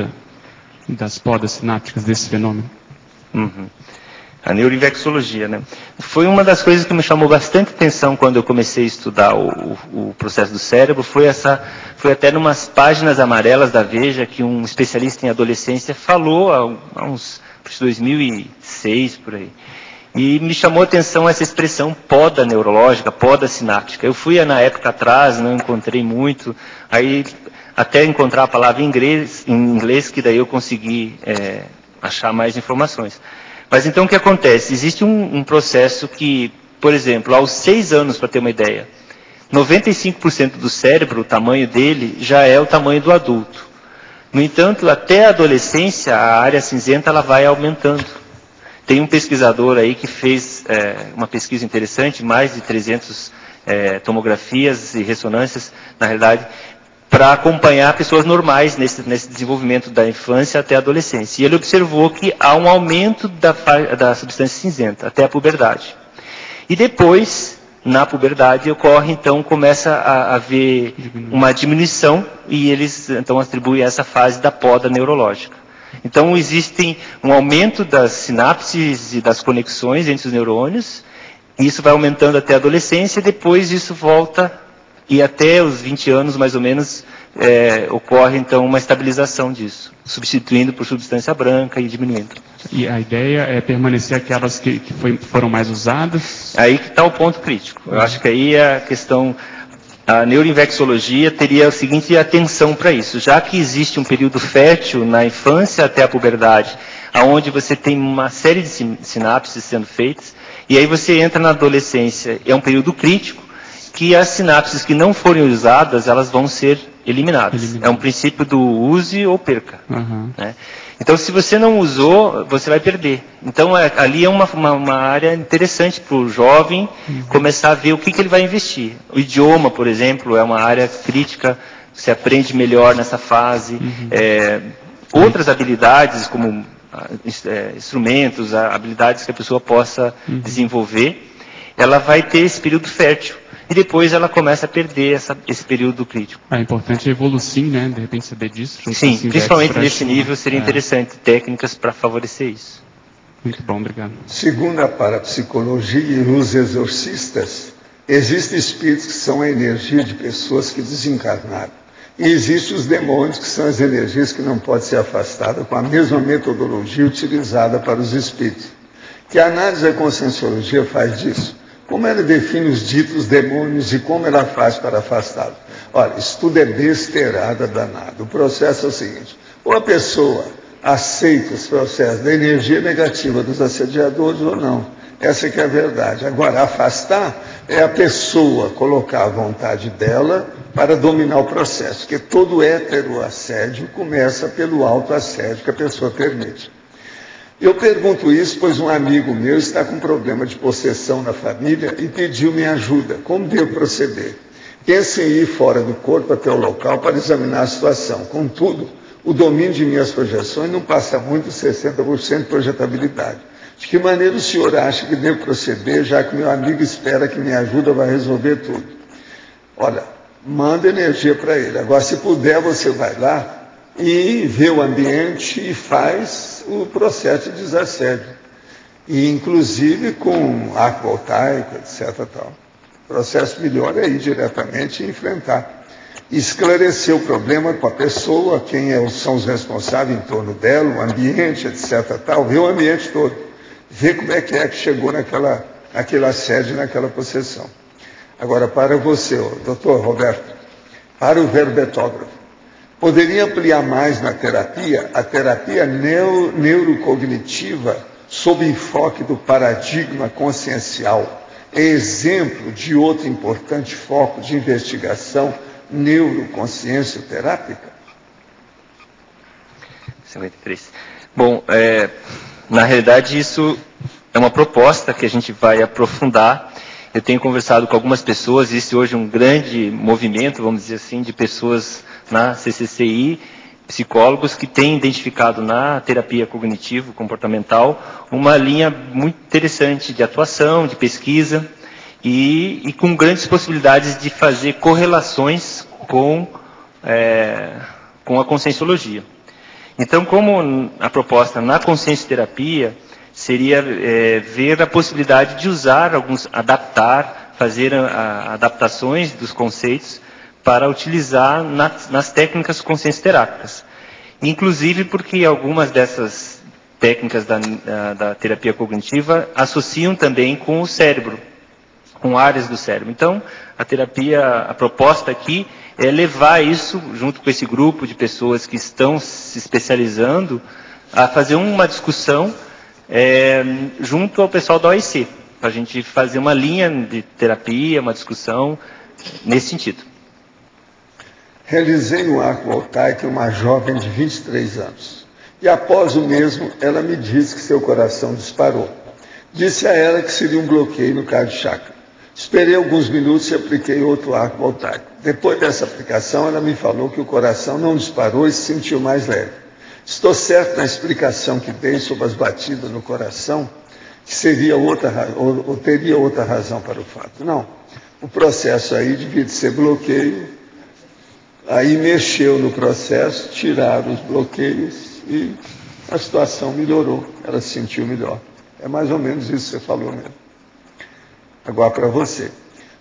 das podas sinápticas desse fenômeno? Uhum. A neuroinvexologia, né? Foi uma das coisas que me chamou bastante atenção quando eu comecei a estudar o processo do cérebro. Foi até numas páginas amarelas da Veja que um especialista em adolescência falou há uns 2006 por aí. E me chamou a atenção essa expressão poda neurológica, poda sináptica. Eu fui na época atrás, não encontrei muito, aí até encontrar a palavra em inglês, que daí eu consegui achar mais informações. Mas então o que acontece? Existe um processo que, por exemplo, aos 6 anos, para ter uma ideia, 95% do cérebro, o tamanho dele, já é o tamanho do adulto. No entanto, até a adolescência, a área cinzenta ela vai aumentando. Tem um pesquisador aí que fez uma pesquisa interessante, mais de 300 tomografias e ressonâncias, na realidade, para acompanhar pessoas normais nesse desenvolvimento da infância até a adolescência. E ele observou que há um aumento da substância cinzenta até a puberdade. E depois, na puberdade, começa a haver uma diminuição e eles então atribuem essa fase da poda neurológica. Então existe um aumento das sinapses e das conexões entre os neurônios, e isso vai aumentando até a adolescência e depois isso volta. E até os 20 anos, mais ou menos, ocorre, então, uma estabilização disso, substituindo por substância branca e diminuindo. E a ideia é permanecer aquelas que foram mais usadas? Aí que está o ponto crítico. Eu acho que aí a questão, a neuroinvexologia teria a seguinte atenção para isso. Já que existe um período fértil na infância até a puberdade, onde você tem uma série de sinapses sendo feitas, e aí você entra na adolescência, é um período crítico, que as sinapses que não forem usadas, elas vão ser eliminadas. É um princípio do use ou perca. Uhum. Né? Então, se você não usou, você vai perder. Então, ali é uma área interessante para o jovem começar a ver o que ele vai investir. O idioma, por exemplo, é uma área crítica, você aprende melhor nessa fase. Outras habilidades, como instrumentos, habilidades que a pessoa possa desenvolver, ela vai ter esse período fértil. E depois ela começa a perder esse período crítico. É importante a evolução, né? De repente saber disso. Sim, principalmente nesse nível seria interessante técnicas para favorecer isso. Muito bom, obrigado. Segundo a parapsicologia e os exorcistas, existem espíritos que são a energia de pessoas que desencarnaram. E existem os demônios, que são as energias que não podem ser afastadas com a mesma metodologia utilizada para os espíritos. Que a análise da conscienciologia faz disso. Como ela define os ditos demônios e como ela faz para afastá-los? Olha, isso tudo é besteirada danada. O processo é o seguinte: ou a pessoa aceita os processos da energia negativa dos assediadores ou não. Essa que é a verdade. Agora, afastar é a pessoa colocar a vontade dela para dominar o processo, porque todo heteroassédio começa pelo autoassédio que a pessoa permite. Eu pergunto isso, pois um amigo meu está com problema de possessão na família e pediu minha ajuda. Como devo proceder? Penso em ir fora do corpo até o local para examinar a situação. Contudo, o domínio de minhas projeções não passa muito de 60% de projetabilidade. De que maneira o senhor acha que devo proceder, já que meu amigo espera que minha ajuda vai resolver tudo? Olha, manda energia para ele. Agora, se puder, você vai lá e vê o ambiente e faz o processo de desassédio. E, inclusive, com arco voltaico, etc. Tal. O processo melhor é ir diretamente e enfrentar. Esclarecer o problema com a pessoa, quem são os responsáveis em torno dela, o ambiente, etc. Tal. Ver o ambiente todo. Ver como é que chegou naquele assédio, naquela possessão. Agora, para você, doutor Roberto, para o verbetógrafo, poderia ampliar mais na terapia, a terapia neurocognitiva sob enfoque do paradigma consciencial, é exemplo de outro importante foco de investigação neuroconsciência terápica? 53. Bom, na realidade isso é uma proposta que a gente vai aprofundar. Eu tenho conversado com algumas pessoas, existe hoje um grande movimento, vamos dizer assim, de pessoas na CCCI, psicólogos que têm identificado na terapia cognitivo-comportamental uma linha muito interessante de atuação, de pesquisa e com grandes possibilidades de fazer correlações com a conscienciologia. Então, como a proposta na consciencioterapia seria ver a possibilidade de usar fazer adaptações dos conceitos para utilizar nas técnicas consciencioterápicas. Inclusive porque algumas dessas técnicas da terapia cognitiva associam também com o cérebro, com áreas do cérebro. Então, a proposta aqui é levar isso, junto com esse grupo de pessoas que estão se especializando, a fazer uma discussão junto ao pessoal da OIC, para a gente fazer uma linha de terapia, uma discussão nesse sentido. Realizei um arco voltaico em uma jovem de 23 anos. E após o mesmo, ela me disse que seu coração disparou. Disse a ela que seria um bloqueio no cardio-chakra. Esperei alguns minutos e apliquei outro arco voltaico. Depois dessa aplicação, ela me falou que o coração não disparou e se sentiu mais leve. Estou certo na explicação que dei sobre as batidas no coração, que seria ou teria outra razão para o fato. Não. O processo aí devia de ser bloqueio. Aí mexeu no processo, tiraram os bloqueios e a situação melhorou. Ela se sentiu melhor. É mais ou menos isso que você falou mesmo. Agora para você.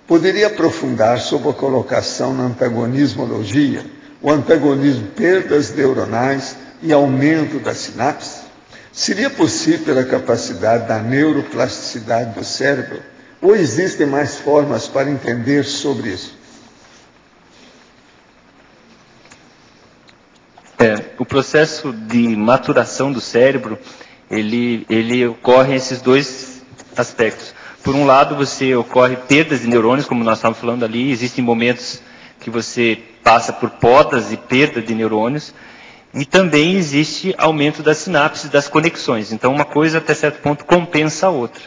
Poderia aprofundar sobre a colocação na antagonismologia, o antagonismo perdas neuronais e aumento da sinapse? Seria possível pela capacidade da neuroplasticidade do cérebro? Ou existem mais formas para entender sobre isso? O processo de maturação do cérebro, ele ocorre em esses dois aspectos. Por um lado, ocorre perdas de neurônios, como nós estávamos falando ali, existem momentos que você passa por podas e perda de neurônios, e também existe aumento das sinapses, das conexões. Então, uma coisa, até certo ponto, compensa a outra.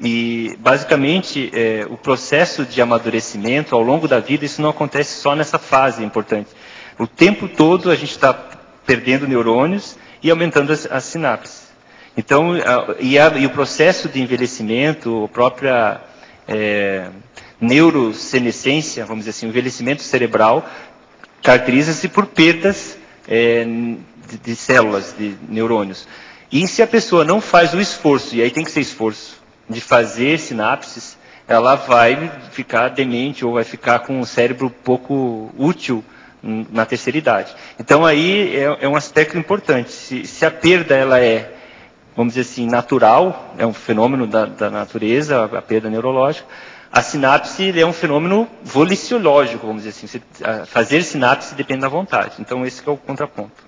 E, basicamente, o processo de amadurecimento, ao longo da vida, isso não acontece só nessa fase importante. O tempo todo a gente está perdendo neurônios e aumentando as sinapses. Então, e o processo de envelhecimento, a própria neurosenescência, vamos dizer assim, o envelhecimento cerebral, caracteriza-se por perdas de células, de neurônios. E se a pessoa não faz o esforço, e aí tem que ser esforço, de fazer sinapses, ela vai ficar demente ou vai ficar com o cérebro pouco útil na terceira idade. Então aí é um aspecto importante. Se a perda ela vamos dizer assim, natural, é um fenômeno da natureza, a perda neurológica, a sinapse é um fenômeno volicionológico, vamos dizer assim. Fazer sinapse depende da vontade. Então esse que é o contraponto.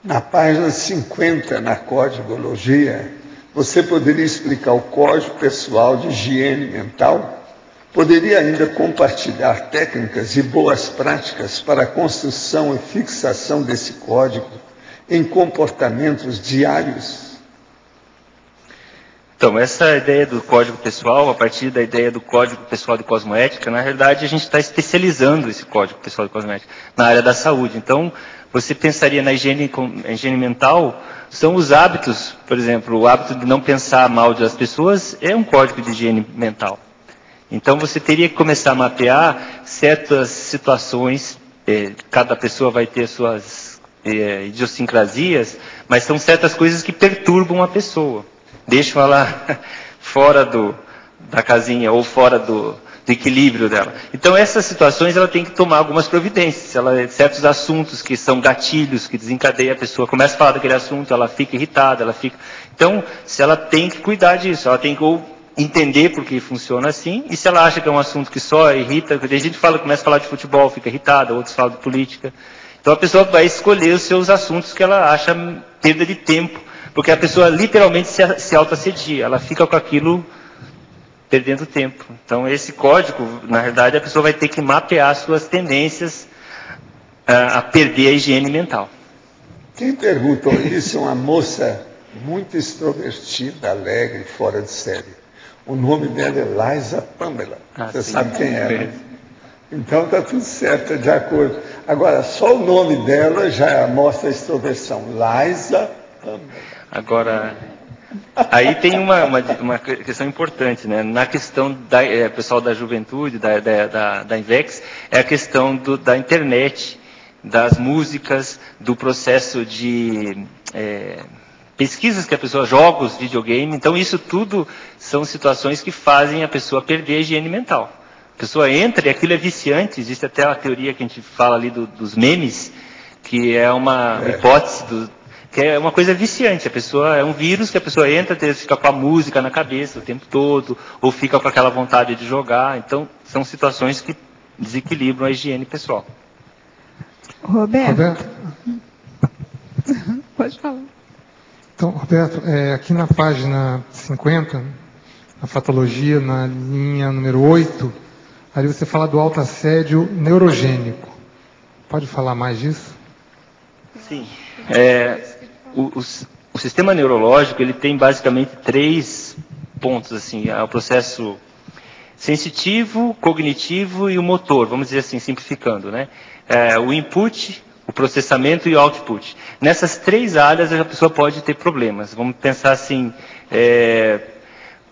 Na página 50, na Codigologia, você poderia explicar o Código Pessoal de Higiene Mental? Poderia ainda compartilhar técnicas e boas práticas para a construção e fixação desse código em comportamentos diários? Então, essa ideia do código pessoal, a partir da ideia do código pessoal de cosmoética, na realidade a gente está especializando esse código pessoal de cosmoética na área da saúde. Então, você pensaria na higiene mental, são os hábitos, por exemplo, o hábito de não pensar mal das pessoas é um código de higiene mental. Então, você teria que começar a mapear certas situações, cada pessoa vai ter suas idiosincrasias, mas são certas coisas que perturbam a pessoa, deixam ela fora da casinha ou fora do equilíbrio dela. Então, essas situações ela tem que tomar algumas providências. Certos assuntos que são gatilhos, que desencadeiam, a pessoa começa a falar daquele assunto, ela fica irritada, Então, se ela tem que cuidar disso, ela tem que ou entender por que funciona assim, e se ela acha que é um assunto que só irrita, a gente começa a falar de futebol, fica irritada, outros falam de política. Então a pessoa vai escolher os seus assuntos que ela acha perda de tempo, porque a pessoa literalmente se autoassedia, ela fica com aquilo perdendo tempo. Então esse código, na verdade, a pessoa vai ter que mapear suas tendências a perder a higiene mental. Quem perguntou isso é uma moça muito extrovertida, alegre, fora de série. O nome dela é Liza Pamela. Você sabe quem é, né? Então está tudo certo, de acordo. Agora, só o nome dela já mostra a extroversão. Liza Pamela. Agora, aí tem uma questão importante, né? Na questão pessoal da juventude, da Invex, é a questão da internet, das músicas, do processo de pesquisas que a pessoa jogos, videogame. Então isso tudo são situações que fazem a pessoa perder a higiene mental. A pessoa entra e aquilo é viciante. Existe até a teoria que a gente fala ali dos memes, que é uma hipótese que é uma coisa viciante. A pessoa é um vírus que a pessoa entra, fica com a música na cabeça o tempo todo, ou fica com aquela vontade de jogar. Então são situações que desequilibram a higiene pessoal. Roberto. Pode falar. Então, Roberto, aqui na página 50, na fatologia, na linha número 8, ali você fala do autoassédio neurogênico. Pode falar mais disso? Sim. O sistema neurológico, ele tem basicamente 3 pontos, assim, o processo sensitivo, cognitivo e o motor, vamos dizer assim, simplificando, né? O input, o processamento e o output. Nessas 3 áreas a pessoa pode ter problemas. Vamos pensar assim,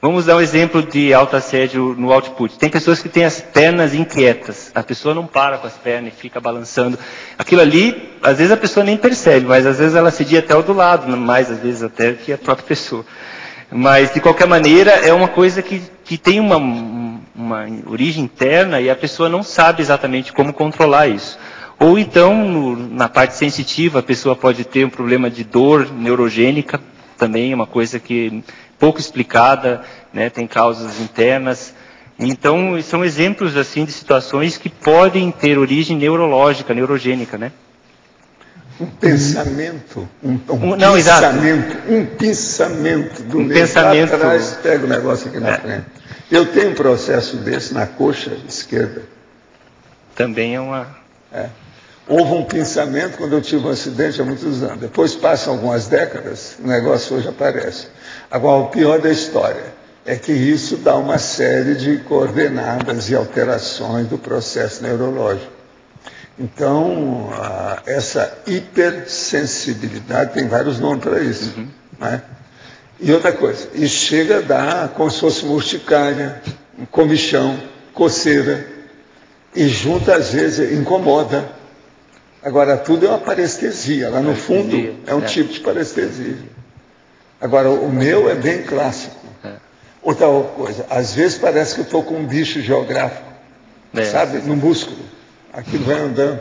vamos dar um exemplo de autoassédio no output. Tem pessoas que têm as pernas inquietas, a pessoa não para com as pernas e fica balançando. Aquilo ali, às vezes a pessoa nem percebe, mas às vezes ela cedia até o do lado, mais às vezes até que a própria pessoa. Mas, de qualquer maneira, é uma coisa que tem uma origem interna e a pessoa não sabe exatamente como controlar isso. Ou então, na parte sensitiva, a pessoa pode ter um problema de dor neurogênica, também uma coisa que pouco explicada, né, tem causas internas. Então, são exemplos assim de situações que podem ter origem neurológica, neurogênica, né? Um pensamento, um pensamento do meio lá atrás, pega o negócio aqui na frente. Eu tenho um processo desse na coxa esquerda. Também é uma... Houve um pensamento quando eu tive um acidente há muitos anos. Depois passam algumas décadas, o negócio hoje aparece. Agora, o pior da história é que isso dá uma série de coordenadas e alterações do processo neurológico. Então, essa hipersensibilidade, tem vários nomes para isso. Né? E outra coisa, e chega a dar como se fosse uma urticária, comichão, coceira, e junto às vezes incomoda. Agora, tudo é uma parestesia, lá no fundo é um tipo de parestesia. Agora, o meu é bem clássico. Outra coisa, às vezes parece que eu estou com um bicho geográfico, sabe, no músculo. Aquilo vai andando.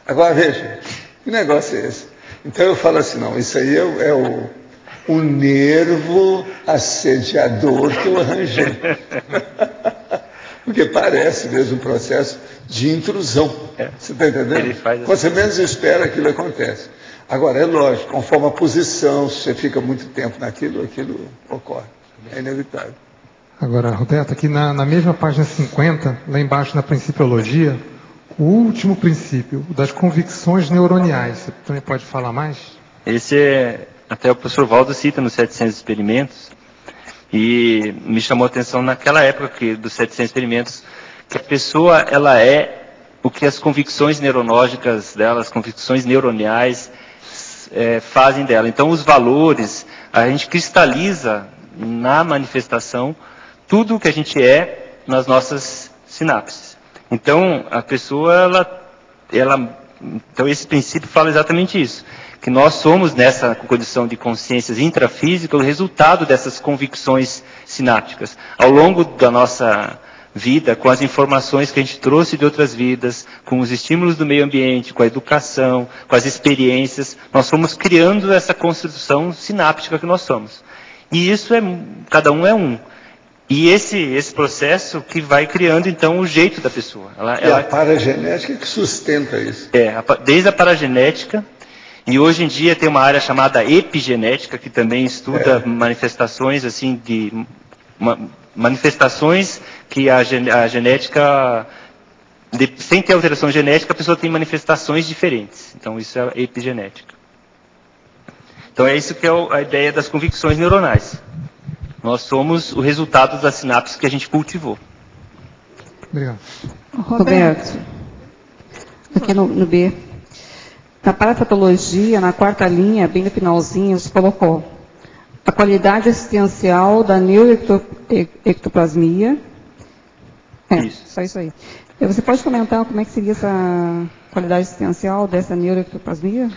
Agora, veja, que negócio é esse? Então eu falo assim, não, isso aí é o nervo assediador que eu arranjei. Porque parece mesmo um processo de intrusão. Você está entendendo? Quando você menos espera, aquilo acontece. Agora, é lógico, conforme a posição, se você fica muito tempo naquilo, aquilo ocorre. É inevitável. Agora, Roberto, aqui na mesma página 50, lá embaixo na Principiologia, o último princípio, das convicções neuroniais. Você também pode falar mais? Esse até o professor Valdo cita nos 700 experimentos. E me chamou a atenção naquela época dos 700 experimentos, que a pessoa ela é o que as convicções neurológicas dela, as convicções neuroniais fazem dela. Então os valores, a gente cristaliza na manifestação tudo o que a gente é nas nossas sinapses. Então a pessoa, então esse princípio fala exatamente isso. Que nós somos, nessa condição de consciências intrafísicas, o resultado dessas convicções sinápticas. Ao longo da nossa vida, com as informações que a gente trouxe de outras vidas, com os estímulos do meio ambiente, com a educação, com as experiências, nós fomos criando essa construção sináptica que nós somos. E isso cada um é um. E esse processo que vai criando, então, o jeito da pessoa. A paragenética que sustenta isso. Desde a paragenética, e hoje em dia tem uma área chamada epigenética, que também estuda manifestações, assim, manifestações que a genética, sem ter alteração genética, a pessoa tem manifestações diferentes. Então, isso é epigenética. Então, é isso que é a ideia das convicções neuronais. Nós somos o resultado das sinapses que a gente cultivou. Obrigado. Roberto, aqui no B. Na parapatologia, na quarta linha, bem no finalzinho, você colocou a qualidade assistencial da neuroectoplasmia. Isso. Só isso aí. Você pode comentar como é que seria essa qualidade assistencial dessa neuroectoplasmia?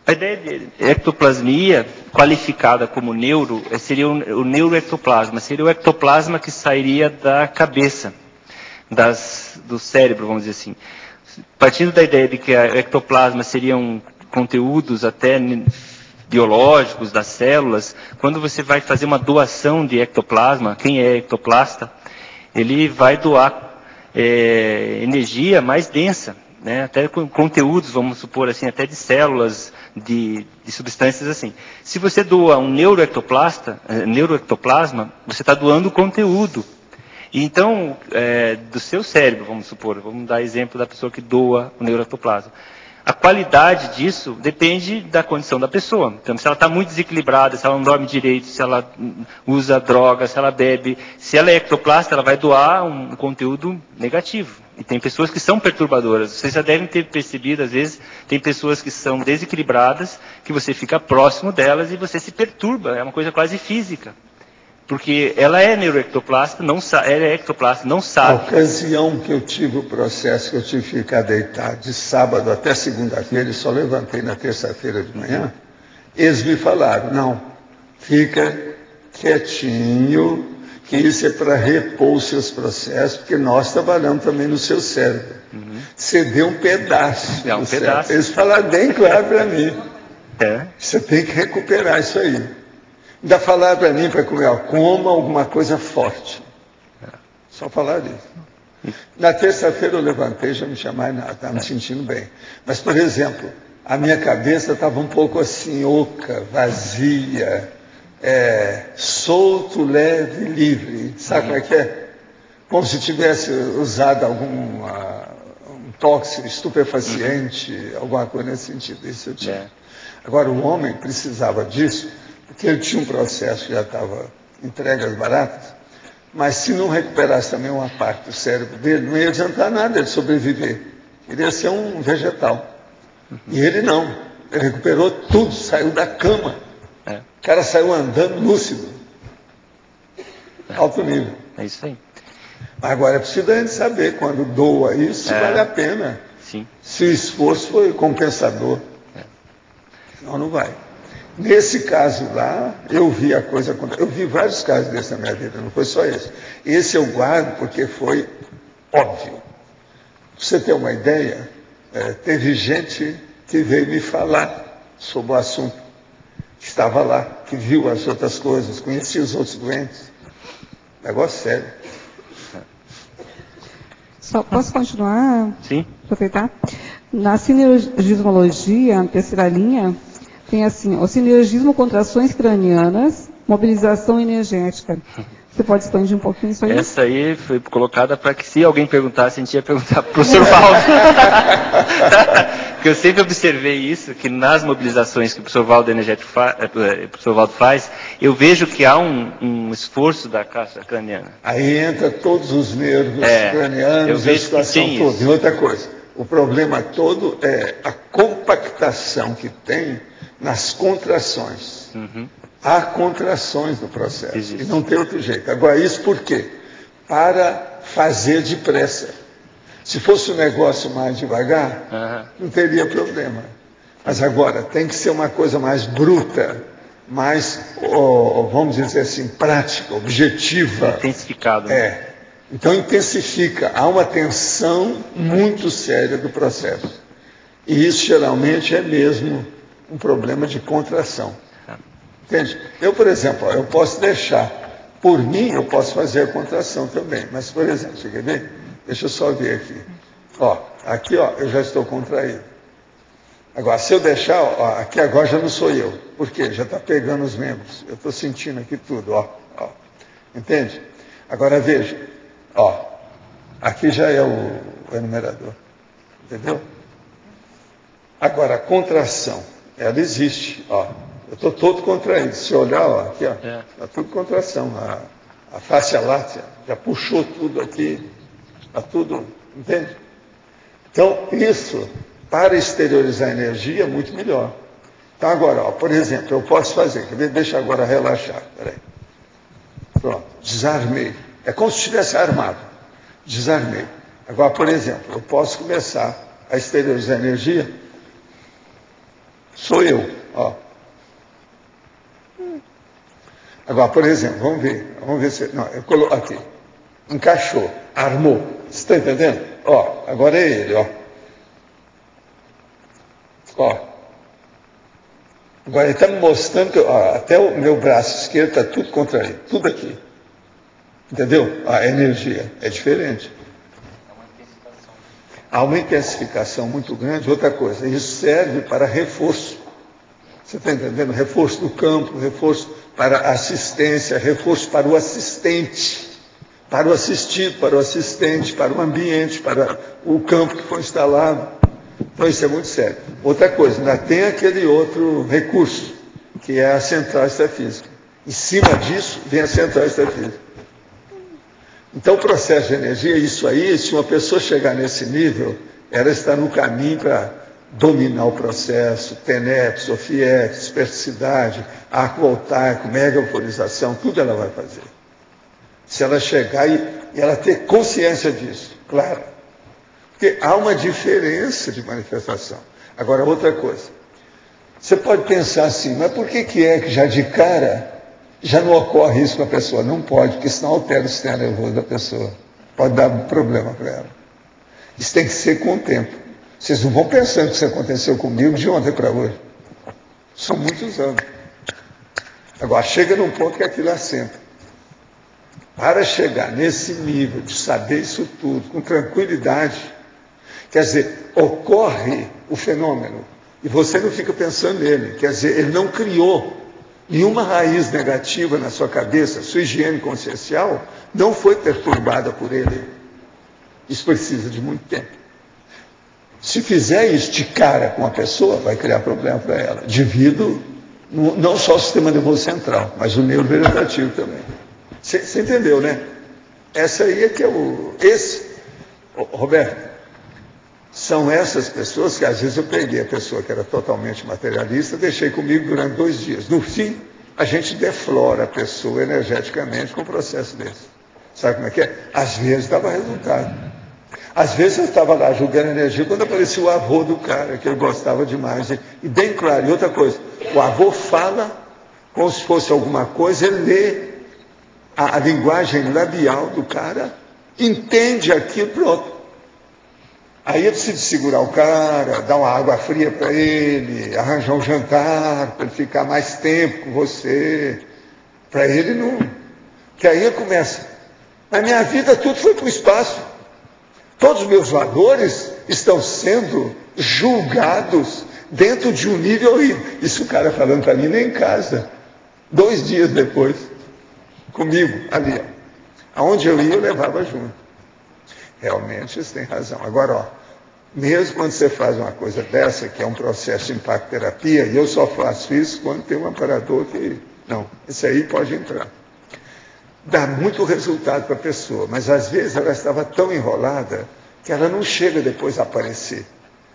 A ideia de ectoplasmia, qualificada como neuro, seria o neuroectoplasma. Seria o ectoplasma que sairia da cabeça, do cérebro, vamos dizer assim. Partindo da ideia de que a ectoplasma seriam conteúdos até biológicos das células, quando você vai fazer uma doação de ectoplasma, quem é ectoplasta, ele vai doar energia mais densa, né? Até com conteúdos, vamos supor assim, até de células, de substâncias assim. Se você doa um neuroectoplasma, você está doando conteúdo. E então, do seu cérebro, vamos supor, vamos dar exemplo da pessoa que doa o neuroectoplasma. A qualidade disso depende da condição da pessoa. Então, se ela está muito desequilibrada, se ela não dorme direito, se ela usa droga, se ela bebe, se ela é ectoplasta, ela vai doar um conteúdo negativo. E tem pessoas que são perturbadoras. Vocês já devem ter percebido, às vezes, tem pessoas que são desequilibradas, que você fica próximo delas e você se perturba. É uma coisa quase física. Porque ela é neuroectoplasta, ela é ectoplasta, não sabe. A ocasião que eu tive o processo, que eu tive que ficar deitado de sábado até segunda-feira, e só levantei na terça-feira de manhã, eles me falaram, não, fica quietinho, que isso é para repor os seus processos, porque nós trabalhamos também no seu cérebro. Você deu um pedaço. Um pedaço. Eles falaram bem claro para mim. Você tem que recuperar isso aí. Ainda falaram para mim, para comer, coma alguma coisa forte. Só falar disso. Na terça-feira eu levantei, já não tinha mais nada, estava me sentindo bem. Mas, por exemplo, a minha cabeça estava um pouco assim, oca, vazia, solto, leve, livre. Sabe como é que é? Como se tivesse usado algum um tóxico, estupefaciente, alguma coisa nesse sentido. Isso eu tinha. Agora, o homem precisava disso, porque ele tinha um processo que já estava entregue às baratas, mas se não recuperasse também uma parte do cérebro dele, não ia adiantar nada ele sobreviver. Ele ia ser um vegetal. E ele não. Ele recuperou tudo, saiu da cama. O cara saiu andando lúcido. Alto nível. É isso aí. Agora é preciso a gente saber, quando doa isso, se vale a pena. Sim. Se o esforço foi compensador. Senão não vai. Nesse caso lá, eu vi a coisa acontecer. Eu vi vários casos desses na minha vida, não foi só esse. Esse eu guardo porque foi óbvio. Pra você ter uma ideia, teve gente que veio me falar sobre o assunto, que estava lá, que viu as outras coisas, conhecia os outros doentes. Negócio sério. Só posso continuar? Sim. Aproveitar? Na sinergismologia, na terceira linha, tem assim, o sinergismo contra ações cranianas, mobilização energética. Você pode expandir um pouquinho isso aí? Essa aí foi colocada para que, se alguém perguntasse, a gente ia perguntar para o professor Valdo. Porque eu sempre observei isso, que nas mobilizações que o professor Valdo faz, eu vejo que há um esforço da caixa craniana. Aí entra todos os nervos cranianos, a situação toda. E outra coisa, o problema todo é a compactação que tem nas contrações. Há contrações no processo. Existe. E não tem outro jeito. Agora, isso por quê? Para fazer depressa. Se fosse um negócio mais devagar, não teria problema. Mas agora, tem que ser uma coisa mais bruta, mais, vamos dizer assim, prática, objetiva. Intensificado. Então, intensifica. Há uma tensão muito séria do processo. E isso, geralmente, é mesmo um problema de contração. Entende? Eu, por exemplo, eu posso deixar Por mim, eu posso fazer a contração também. Mas, por exemplo, você quer ver? Deixa eu só ver aqui. Ó, aqui, ó, eu já estou contraído. Agora, se eu deixar, ó, aqui agora já não sou eu. Por quê? Já está pegando os membros. Eu estou sentindo aqui tudo, ó. Entende? Agora, veja. Ó, aqui já é o enumerador. Entendeu? Agora, a contração, ela existe, ó. Eu estou todo contraído. Se olhar, ó, aqui, ó, está tudo contração. A fáscia látea já puxou tudo aqui. Está tudo, entende? Então, isso, para exteriorizar a energia, é muito melhor. Então, agora, ó, por exemplo, eu posso fazer, quer ver? Deixa agora relaxar. Peraí. Pronto, desarmei. É como se estivesse armado. Desarmei. Agora, por exemplo, eu posso começar a exteriorizar a energia. Sou eu, ó. Agora, por exemplo, vamos ver se... Não, eu coloco aqui. Encaixou, armou. Você está entendendo? Ó, agora é ele, ó. Ó. Agora ele está me mostrando que ó, até o meu braço esquerdo está tudo contraído, tudo aqui. Entendeu? A energia é diferente. Há uma intensificação muito grande. Outra coisa, isso serve para reforço. Você está entendendo? Reforço do campo, reforço para assistência, reforço para o assistente, para o assistido, para o assistente, para o ambiente, para o campo que foi instalado. Então isso é muito sério. Outra coisa, ainda tem aquele outro recurso, que é a central extrafísica. Em cima disso vem a central extrafísica. Então o processo de energia, isso aí, se uma pessoa chegar nesse nível, ela está no caminho para dominar o processo, TENEPS, OFIEX, dispersidade, arco voltaico, mega vaporização, tudo ela vai fazer. Se ela chegar e ela ter consciência disso, claro. Porque há uma diferença de manifestação. Agora, outra coisa. Você pode pensar assim, mas por que é que já de cara já não ocorre isso com a pessoa? Não pode, porque senão altera o sistema nervoso da pessoa. Pode dar um problema para ela. Isso tem que ser com o tempo. Vocês não vão pensando que isso aconteceu comigo de ontem para hoje. São muitos anos. Agora, chega num ponto que aquilo assenta. Para chegar nesse nível de saber isso tudo, com tranquilidade, quer dizer, ocorre o fenômeno e você não fica pensando nele. Quer dizer, ele não criou nenhuma raiz negativa na sua cabeça, sua higiene consciencial não foi perturbada por ele. Isso precisa de muito tempo. Se fizer isso de cara com a pessoa, vai criar problema para ela, devido não só ao sistema nervoso central, mas o neurovegetativo também. Você entendeu, né? Essa aí é que é Roberto, são essas pessoas que às vezes eu peguei a pessoa que era totalmente materialista, deixei comigo durante 2 dias. No fim, a gente deflora a pessoa energeticamente com um processo desse. Sabe como é que é? Às vezes dava resultado. Às vezes eu estava lá julgando energia quando aparecia o avô do cara, que ele gostava demais. E bem claro, e outra coisa, o avô fala como se fosse alguma coisa, ele lê a linguagem labial do cara, entende aquilo, pronto. Aí eu preciso segurar o cara, dar uma água fria para ele, arranjar um jantar, para ele ficar mais tempo com você. Para ele não. Que aí ele começa. Na minha vida tudo foi para o espaço. Todos os meus valores estão sendo julgados dentro de um nível. Isso o cara falando para mim nem em casa. 2 dias depois, comigo, ali. Aonde eu ia, eu levava junto. Realmente, você tem razão. Agora, ó, mesmo quando você faz uma coisa dessa, que é um processo de impacto-terapia, e eu só faço isso quando tem um amparador que... Não, esse aí pode entrar. Dá muito resultado para a pessoa, mas às vezes ela estava tão enrolada que ela não chega depois a aparecer.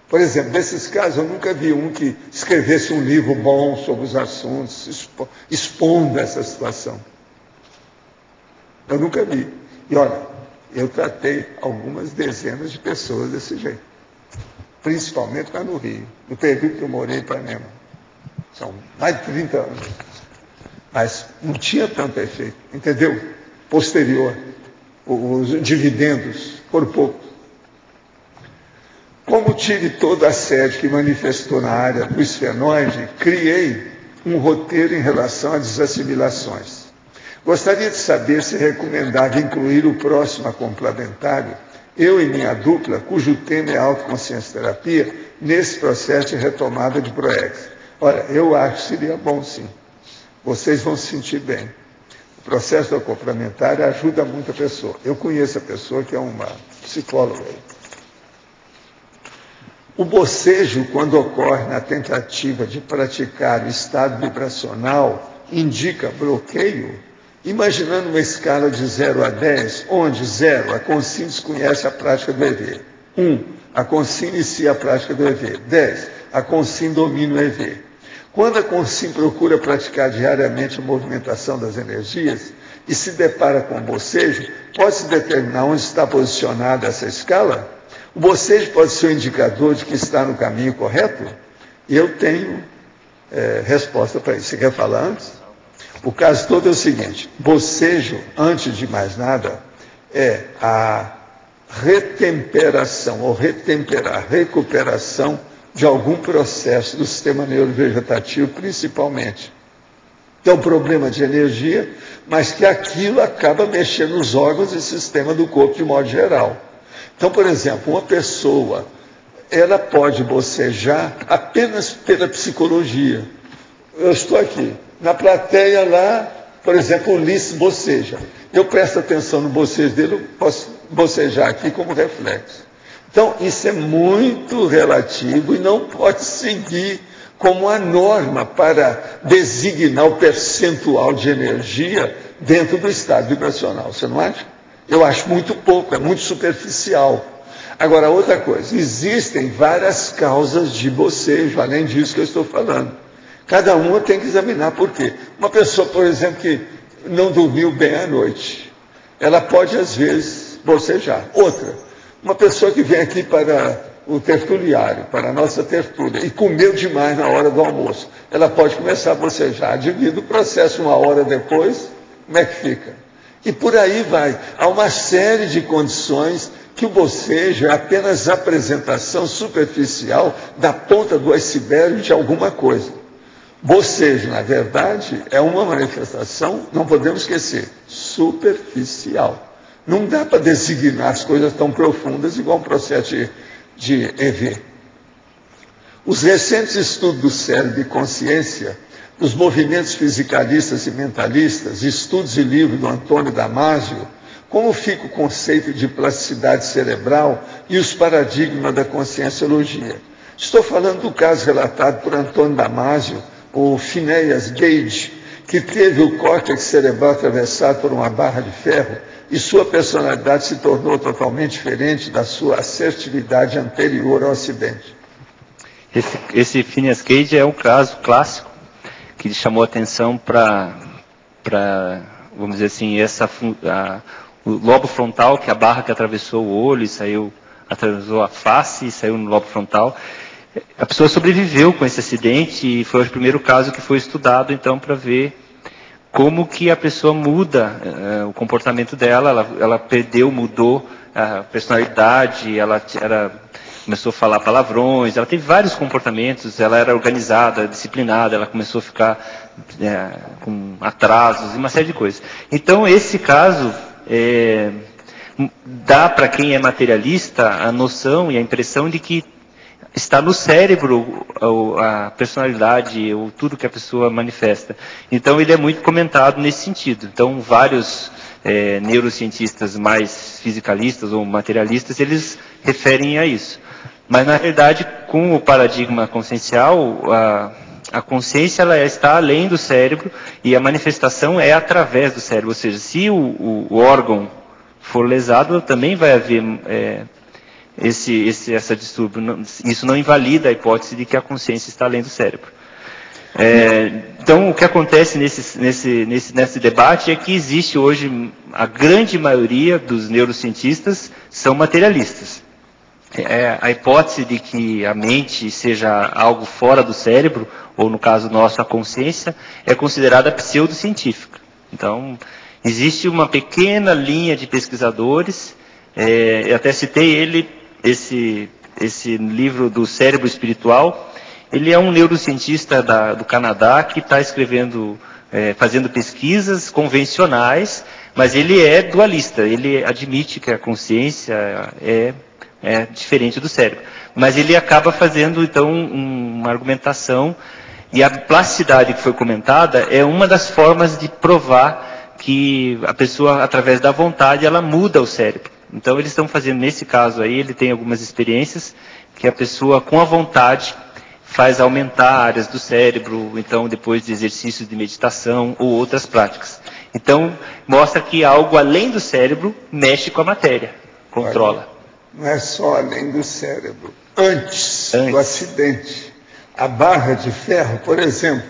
Por exemplo, nesses casos, eu nunca vi um que escrevesse um livro bom sobre os assuntos, expondo essa situação. Eu nunca vi. E olha, eu tratei algumas dezenas de pessoas desse jeito. Principalmente lá no Rio, no período que eu morei em Ipanema. São mais de 30 anos. Mas não tinha tanto efeito, entendeu? Posterior, os dividendos foram poucos. Como tive toda a sede que manifestou na área do esfenoide, criei um roteiro em relação a desassimilações. Gostaria de saber se é recomendável incluir o próximo a complementário, eu e minha dupla, cujo tema é autoconsciência terapia, nesse processo de retomada de PROEX. Olha, eu acho que seria bom sim. Vocês vão se sentir bem. O processo da complementar ajuda muito a pessoa. Eu conheço a pessoa que é uma psicóloga. O bocejo, quando ocorre na tentativa de praticar o estado vibracional, indica bloqueio. Imaginando uma escala de 0 a 10, onde 0, a consciência desconhece a prática do EV. 1, a consciência inicia a prática do EV. 10, a consciência domina o EV. Quando a consciência procura praticar diariamente a movimentação das energias e se depara com o bocejo, pode-se determinar onde está posicionada essa escala? O bocejo pode ser um indicador de que está no caminho correto? E eu tenho resposta para isso. Você quer falar antes? O caso todo é o seguinte: bocejo, antes de mais nada, é a retemperação, ou recuperação de algum processo do sistema neurovegetativo, principalmente. É um problema de energia, mas que aquilo acaba mexendo nos órgãos e sistema do corpo de modo geral. Então, por exemplo, uma pessoa, ela pode bocejar apenas pela psicologia. Eu estou aqui, na plateia lá, por exemplo, o Ulisses boceja. Eu presto atenção no bocejo dele, eu posso bocejar aqui como reflexo. Então, isso é muito relativo e não pode seguir como a norma para designar o percentual de energia dentro do estado vibracional. Você não acha? Eu acho muito pouco, é muito superficial. Agora, outra coisa, existem várias causas de bocejo, além disso que eu estou falando. Cada uma tem que examinar por quê. Uma pessoa, por exemplo, que não dormiu bem à noite, ela pode, às vezes, bocejar. Outra, uma pessoa que vem aqui para o tertuliário, para a nossa tertúlia, e comeu demais na hora do almoço, ela pode começar a bocejar. Devido ao processo, uma hora depois, como é que fica? E por aí vai. Há uma série de condições que o bocejo é apenas a apresentação superficial da ponta do iceberg de alguma coisa. Bocejo, na verdade, é uma manifestação, não podemos esquecer, superficial. Não dá para designar as coisas tão profundas igual um processo de EV. Os recentes estudos do cérebro e consciência, os movimentos fisicalistas e mentalistas, estudos e livros do Antônio Damasio, como fica o conceito de plasticidade cerebral e os paradigmas da conscienciologia. Estou falando do caso relatado por Antônio Damasio, o Phineas Gage, que teve o córtex cerebral atravessado por uma barra de ferro e sua personalidade se tornou totalmente diferente da sua assertividade anterior ao acidente. Esse Phineas Gage é um caso clássico que chamou atenção para, vamos dizer assim, o lobo frontal, que é a barra que atravessou o olho e atravessou a face e saiu no lobo frontal. A pessoa sobreviveu com esse acidente e foi o primeiro caso que foi estudado, então, para ver como que a pessoa muda o comportamento dela. Ela mudou a personalidade, ela começou a falar palavrões, ela teve vários comportamentos, ela era organizada, disciplinada, ela começou a ficar com atrasos e uma série de coisas. Então, esse caso dá para quem é materialista a noção e a impressão de que está no cérebro a personalidade, ou tudo que a pessoa manifesta. Então, ele é muito comentado nesse sentido. Então, vários neurocientistas mais fisicalistas ou materialistas, eles referem a isso. Mas, na realidade, com o paradigma consciencial, a consciência ela está além do cérebro e a manifestação é através do cérebro. Ou seja, se o órgão for lesado, também vai haver essa distúrbio. Isso não invalida a hipótese de que a consciência está além do cérebro. Então, o que acontece nesse debate é que existe hoje, a grande maioria dos neurocientistas são materialistas. A hipótese de que a mente seja algo fora do cérebro, ou no caso nosso, a consciência, é considerada pseudocientífica. Então, existe uma pequena linha de pesquisadores, eu até citei esse livro do Cérebro Espiritual. Ele é um neurocientista do Canadá que está escrevendo fazendo pesquisas convencionais, mas ele é dualista, ele admite que a consciência é diferente do cérebro. Mas ele acaba fazendo, então, uma argumentação, e a plasticidade que foi comentada é uma das formas de provar que a pessoa, através da vontade, ela muda o cérebro. Então, eles estão fazendo, nesse caso aí, ele tem algumas experiências que a pessoa, com a vontade, faz aumentar áreas do cérebro, então, depois de exercícios de meditação ou outras práticas. Então, mostra que algo além do cérebro mexe com a matéria, controla. Não é só além do cérebro. Antes do acidente, a barra de ferro, por exemplo,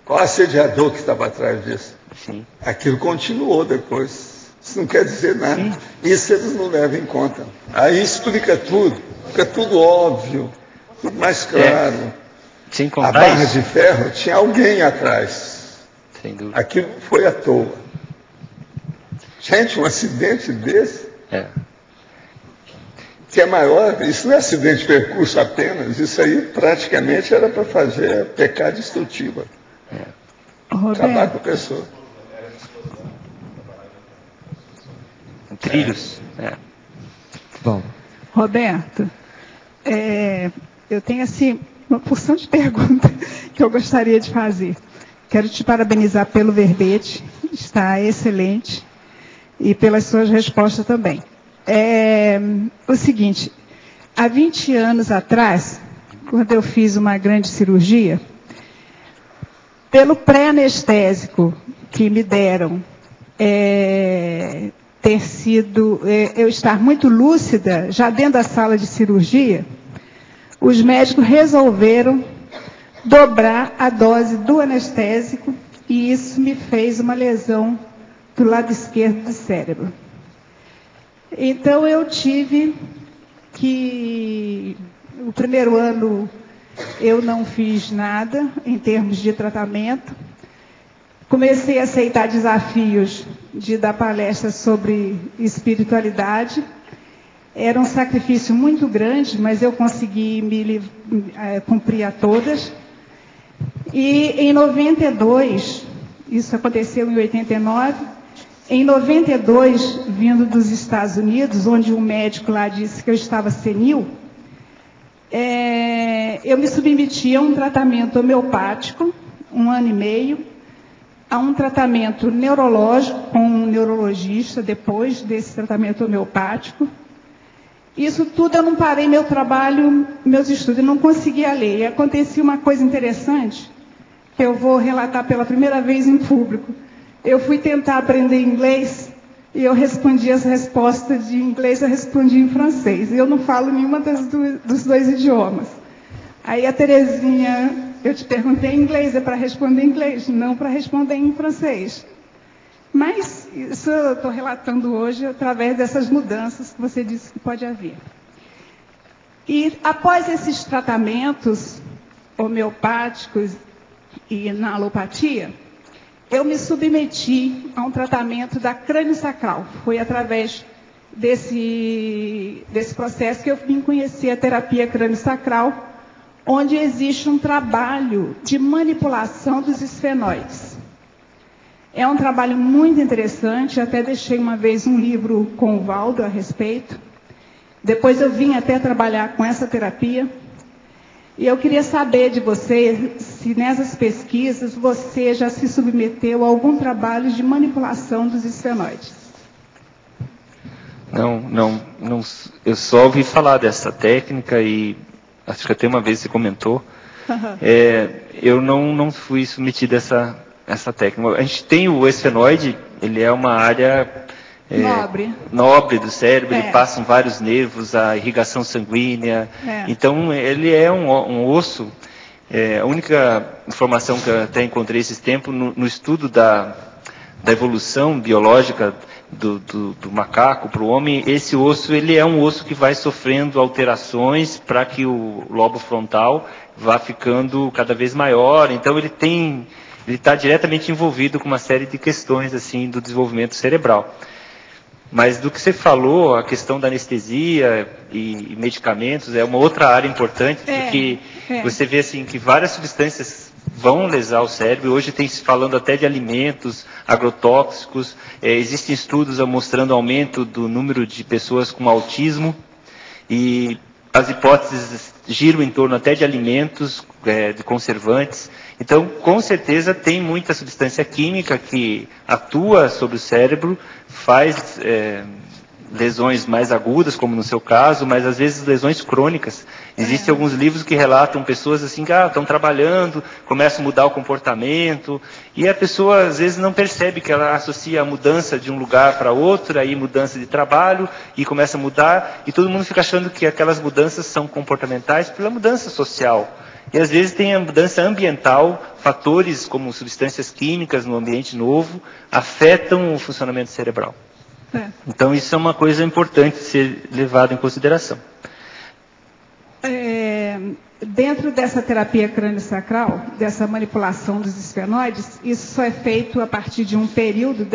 qual assediador que estava atrás disso? Sim. Aquilo continuou depois. Isso não quer dizer nada. Sim. Isso eles não levam em conta. Aí explica tudo, fica tudo óbvio, tudo mais claro. Sem contar a barra isso. de ferro tinha alguém atrás. Sem dúvida. Aquilo foi à toa. Gente, um acidente desse, que é maior, isso não é acidente de percurso apenas, isso aí praticamente era para fazer pecado destrutivo. Acabar com a pessoa. Trilhos. Bom. Roberto, eu tenho assim uma porção de perguntas que eu gostaria de fazer. Quero te parabenizar pelo verbete, está excelente, e pelas suas respostas também. O seguinte, há 20 anos atrás, quando eu fiz uma grande cirurgia, pelo pré-anestésico que me deram, eu estar muito lúcida, já dentro da sala de cirurgia, os médicos resolveram dobrar a dose do anestésico e isso me fez uma lesão do lado esquerdo do cérebro. Então eu tive que, o primeiro ano eu não fiz nada em termos de tratamento. Comecei a aceitar desafios de dar palestras sobre espiritualidade. Era um sacrifício muito grande, mas eu consegui cumprir a todas. E em 92, isso aconteceu em 89, em 92, vindo dos Estados Unidos, onde um médico lá disse que eu estava senil, eu me submeti a um tratamento homeopático, 1 ano e meio, a um tratamento neurológico com um neurologista depois desse tratamento homeopático. Isso tudo eu não parei meu trabalho, meus estudos, eu não conseguia ler. E acontecia uma coisa interessante, que eu vou relatar pela primeira vez em público. Eu fui tentar aprender inglês e eu respondi as respostas de inglês, eu respondi em francês. Eu não falo nenhuma dos dois idiomas. Aí a Terezinha, eu te perguntei em inglês, é para responder em inglês, não para responder em francês. Mas isso eu estou relatando hoje através dessas mudanças que você disse que pode haver. E após esses tratamentos homeopáticos e na alopatia, eu me submeti a um tratamento da crânio-sacral. Foi através desse processo que eu vim conhecer a terapia crânio-sacral, onde existe um trabalho de manipulação dos esfenoides. É um trabalho muito interessante, até deixei uma vez um livro com o Valdo a respeito. Depois eu vim até trabalhar com essa terapia. E eu queria saber de você se nessas pesquisas você já se submeteu a algum trabalho de manipulação dos esfenoides. Não. Eu só ouvi falar dessa técnica e acho que até uma vez você comentou. Eu não fui submetido a essa técnica. A gente tem o esfenoide, ele é uma área nobre do cérebro, ele passa em vários nervos, a irrigação sanguínea. Então, ele é um osso. A única informação que eu até encontrei esses tempos, no estudo da evolução biológica do macaco para o homem, esse osso ele é um osso que vai sofrendo alterações para que o lobo frontal vá ficando cada vez maior. Então, ele está diretamente envolvido com uma série de questões assim do desenvolvimento cerebral. Mas do que você falou, a questão da anestesia e medicamentos é uma outra área importante, porque você vê assim que várias substâncias vão lesar o cérebro. Hoje tem se falando até de alimentos agrotóxicos, existem estudos mostrando aumento do número de pessoas com autismo, e as hipóteses giram em torno até de alimentos, de conservantes. Então, com certeza, tem muita substância química que atua sobre o cérebro, faz lesões mais agudas, como no seu caso, mas às vezes lesões crônicas. Existem alguns livros que relatam pessoas assim, que estão trabalhando, começam a mudar o comportamento, e a pessoa às vezes não percebe que ela associa a mudança de um lugar para outro, aí mudança de trabalho, e começa a mudar, e todo mundo fica achando que aquelas mudanças são comportamentais pela mudança social. E às vezes tem a mudança ambiental, fatores como substâncias químicas no ambiente novo, afetam o funcionamento cerebral. Então isso é uma coisa importante de ser levada em consideração. Dentro dessa terapia crânio-sacral, dessa manipulação dos esfenoides, isso só é feito a partir de um período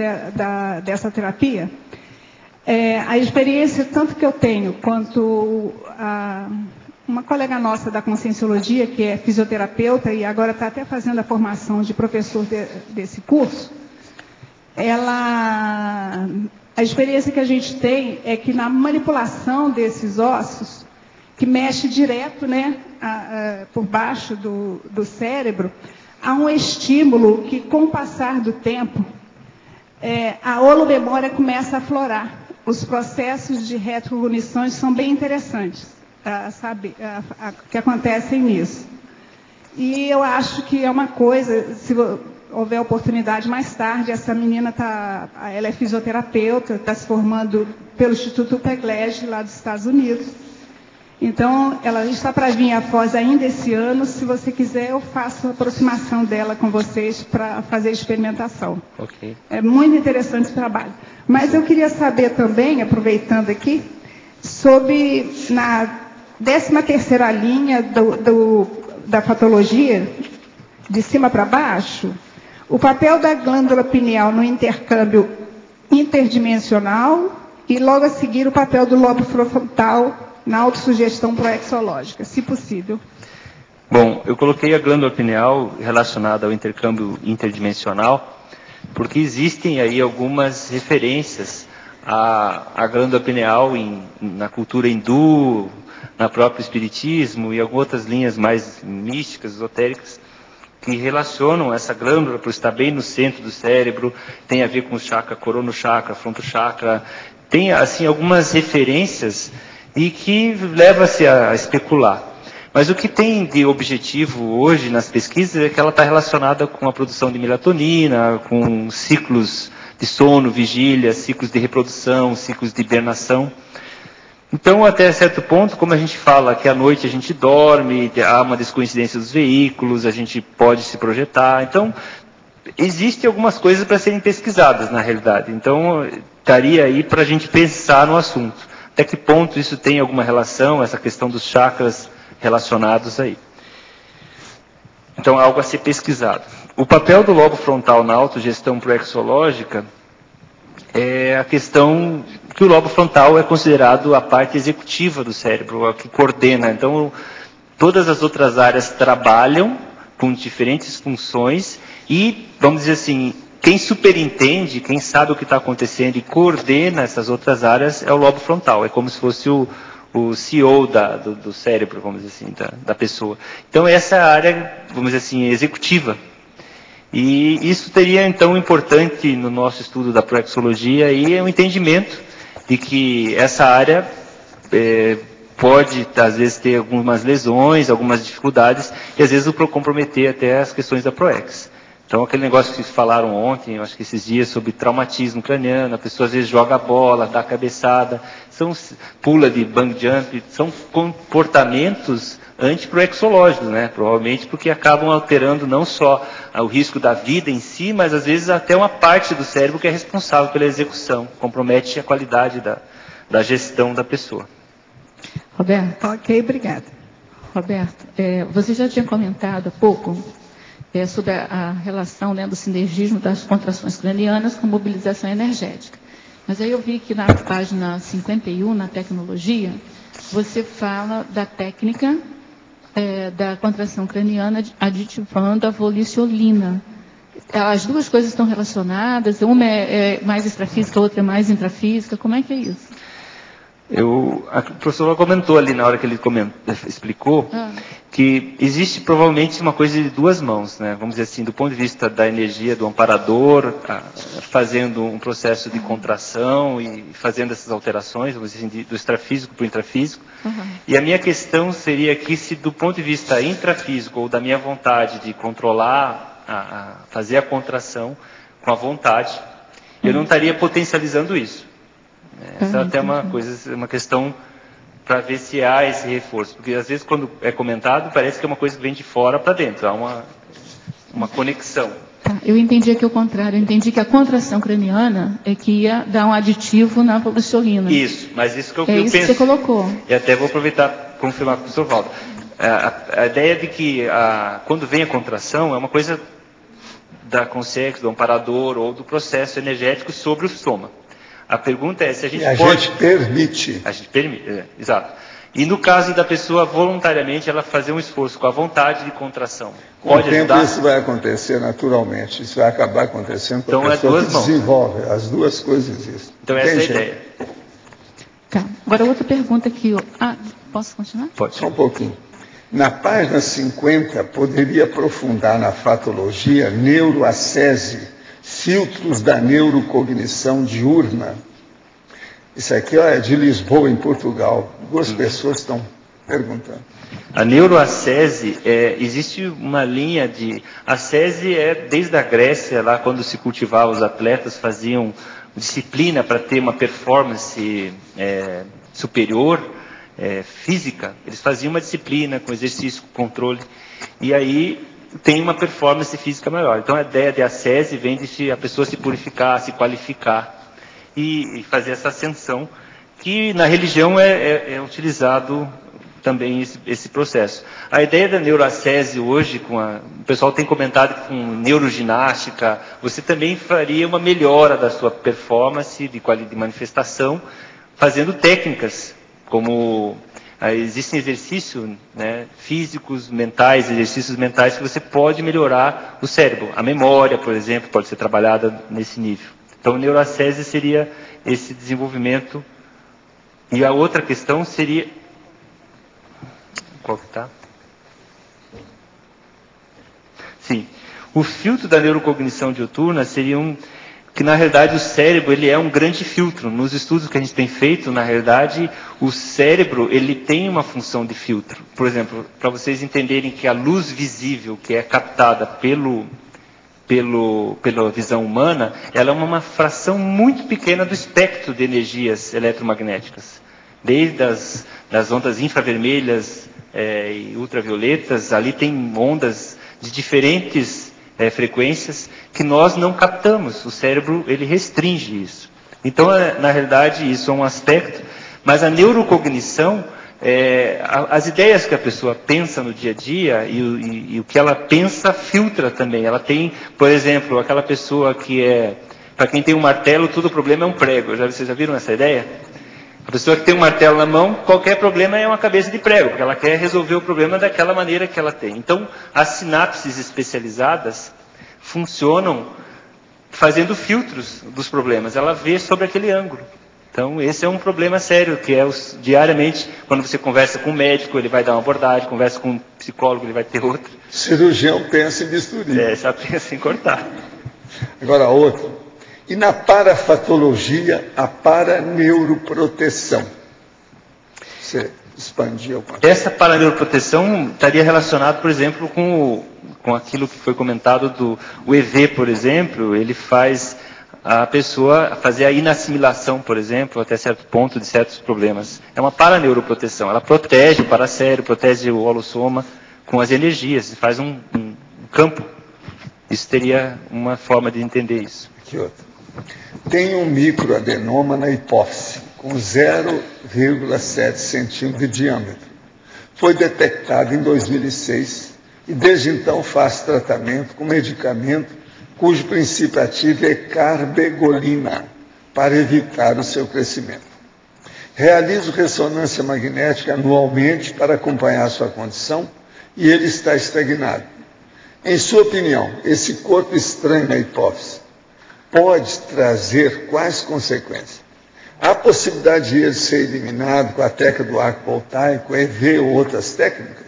dessa terapia. A experiência, tanto que eu tenho, quanto uma colega nossa da Conscienciologia, que é fisioterapeuta e agora está até fazendo a formação de professor desse curso, a experiência que a gente tem é que na manipulação desses ossos, que mexe direto, né, por baixo do cérebro, há um estímulo que, com o passar do tempo, a holomemória começa a aflorar. Os processos de retrocognições são bem interessantes, que acontecem nisso. E eu acho que é uma coisa, se houver oportunidade mais tarde, essa menina ela é fisioterapeuta, está se formando pelo Instituto Pegleg, lá dos Estados Unidos. Então, ela está para vir a Foz ainda esse ano. Se você quiser, eu faço a aproximação dela com vocês para fazer experimentação. Okay. É muito interessante esse trabalho. Mas eu queria saber também, aproveitando aqui, sobre na 13ª linha da patologia, de cima para baixo, o papel da glândula pineal no intercâmbio interdimensional e, logo a seguir, o papel do lobo frontal na autossugestão proexológica, se possível. Bom, eu coloquei a glândula pineal relacionada ao intercâmbio interdimensional, porque existem aí algumas referências à glândula pineal na cultura hindu, na própria espiritismo e algumas outras linhas mais místicas, esotéricas, que relacionam essa glândula por estar bem no centro do cérebro, tem a ver com o chakra, corono chakra, fronto chakra, tem assim algumas referências e que leva-se a especular. Mas o que tem de objetivo hoje nas pesquisas é que ela está relacionada com a produção de melatonina, com ciclos de sono, vigília, ciclos de reprodução, ciclos de hibernação. Então, até certo ponto, como a gente fala que à noite a gente dorme, há uma descoincidência dos veículos, a gente pode se projetar. Então, existem algumas coisas para serem pesquisadas, na realidade. Então, estaria aí para a gente pensar no assunto. Até que ponto isso tem alguma relação, essa questão dos chakras relacionados aí. Então, algo a ser pesquisado. O papel do lobo frontal na autogestão proexológica é a questão que o lobo frontal é considerado a parte executiva do cérebro, a que coordena. Então, todas as outras áreas trabalham com diferentes funções e, vamos dizer assim, quem superintende, quem sabe o que está acontecendo e coordena essas outras áreas é o lobo frontal. É como se fosse o CEO do cérebro, vamos dizer assim, da pessoa. Então, essa é a área, vamos dizer assim, executiva. E isso teria, então, importante no nosso estudo da proexologia e é um entendimento de que essa área pode, às vezes, ter algumas lesões, algumas dificuldades e, às vezes, comprometer até as questões da proex. Então, aquele negócio que falaram ontem, eu acho que esses dias, sobre traumatismo craniano, a pessoa às vezes joga a bola, dá a cabeçada, pula de bang jump, são comportamentos antiproexológicos, né? Provavelmente porque acabam alterando não só o risco da vida em si, mas às vezes até uma parte do cérebro que é responsável pela execução, compromete a qualidade da gestão da pessoa. Roberto. Ok, obrigada. Roberto, você já tinha comentado há pouco sobre a relação, né, do sinergismo das contrações cranianas com mobilização energética. Mas aí eu vi que na página 51, na tecnologia, você fala da técnica da contração craniana aditivando a voliciolina. As duas coisas estão relacionadas? Uma é mais extrafísica, a outra é mais intrafísica. Como é que é isso? A professora comentou ali na hora que ele explicou que existe provavelmente uma coisa de duas mãos, né? Vamos dizer assim, do ponto de vista da energia do amparador, fazendo um processo de contração e fazendo essas alterações, vamos dizer assim, do extrafísico para o intrafísico. E a minha questão seria que se do ponto de vista intrafísico ou da minha vontade de controlar, fazer a contração com a vontade, eu não estaria potencializando isso. Essa é até uma questão para ver se há esse reforço. Porque às vezes quando é comentado, parece que é uma coisa que vem de fora para dentro. Há uma conexão. Eu entendi aqui o contrário. Eu entendi que a contração craniana é que ia dar um aditivo na voliciolina. Isso, mas isso que eu penso. Que você colocou. E até vou aproveitar para confirmar com o professor Valdo. A ideia de que quando vem a contração é uma coisa da consciência, do amparador ou do processo energético sobre o soma. A pergunta é se a gente pode... gente permite. A gente permite, exato. E no caso da pessoa voluntariamente ela fazer um esforço com a vontade de contração, pode ajudar? Com o tempo isso vai acontecer naturalmente, isso vai acabar acontecendo com a pessoa que desenvolve. As duas coisas existem. Então essa é a ideia. Tá. Agora outra pergunta aqui. Posso continuar? Pode. Só um pouquinho. Na página 50, poderia aprofundar na fatologia neuroacese, filtros da neurocognição diurna. Isso aqui é de Lisboa, em Portugal. Duas pessoas estão perguntando. A neuroacese, existe uma linha de... A acese desde a Grécia, lá quando se cultivava, os atletas faziam disciplina para ter uma performance superior, física. Eles faziam uma disciplina com exercício, com controle. E aí tem uma performance física maior. Então a ideia de acese vem de a pessoa se purificar, se qualificar e fazer essa ascensão, que na religião é utilizado também esse processo. A ideia da neuroacese hoje, o pessoal tem comentado que com neuroginástica, você também faria uma melhora da sua performance de manifestação, fazendo técnicas, como... Existem exercícios físicos, mentais, exercícios mentais que você pode melhorar o cérebro. A memória, por exemplo, pode ser trabalhada nesse nível. Então, neuroacese seria esse desenvolvimento. E a outra questão seria... Qual que está? Sim. O filtro da neurocognição diuturna seria que na realidade o cérebro ele é um grande filtro. Nos estudos que a gente tem feito, na realidade, o cérebro ele tem uma função de filtro. Por exemplo, para vocês entenderem que a luz visível que é captada pela visão humana, ela é uma fração muito pequena do espectro de energias eletromagnéticas. Desde das ondas infravermelhas e ultravioletas, ali tem ondas de diferentes frequências que nós não captamos. O cérebro ele restringe isso. Então, na realidade, isso é um aspecto, mas a neurocognição, as ideias que a pessoa pensa no dia a dia e o que ela pensa filtra também. Ela tem, por exemplo, aquela pessoa que para quem tem um martelo, todo problema é um prego. Vocês já viram essa ideia? A pessoa que tem um martelo na mão, qualquer problema é uma cabeça de prego, porque ela quer resolver o problema daquela maneira que ela tem. Então, as sinapses especializadas funcionam fazendo filtros dos problemas. Ela vê sobre aquele ângulo. Então, esse é um problema sério, que é diariamente, quando você conversa com um médico, ele vai dar uma abordagem, conversa com um psicólogo, ele vai ter outra. Cirurgião pensa em bisturi. Já pensa em cortar. Agora, outro. E na parafatologia, a paraneuroproteção. Você expandiu. Essa paraneuroproteção estaria relacionada, por exemplo, com aquilo que foi comentado o EV, por exemplo. Ele faz a pessoa fazer a inassimilação, por exemplo, até certo ponto de certos problemas. É uma paraneuroproteção. Ela protege o paracérebro, protege o holossoma com as energias. Faz um campo. Isso teria uma forma de entender isso. Aqui outra. Tem um microadenoma na hipófise, com 0,7 centímetros de diâmetro. Foi detectado em 2006 e desde então faz tratamento com medicamento cujo princípio ativo é carbegolina, para evitar o seu crescimento. Realizo ressonância magnética anualmente para acompanhar sua condição e ele está estagnado. Em sua opinião, esse corpo estranho na hipófise pode trazer quais consequências? Há possibilidade de ele ser eliminado com a técnica do arco voltaico, EV ou outras técnicas?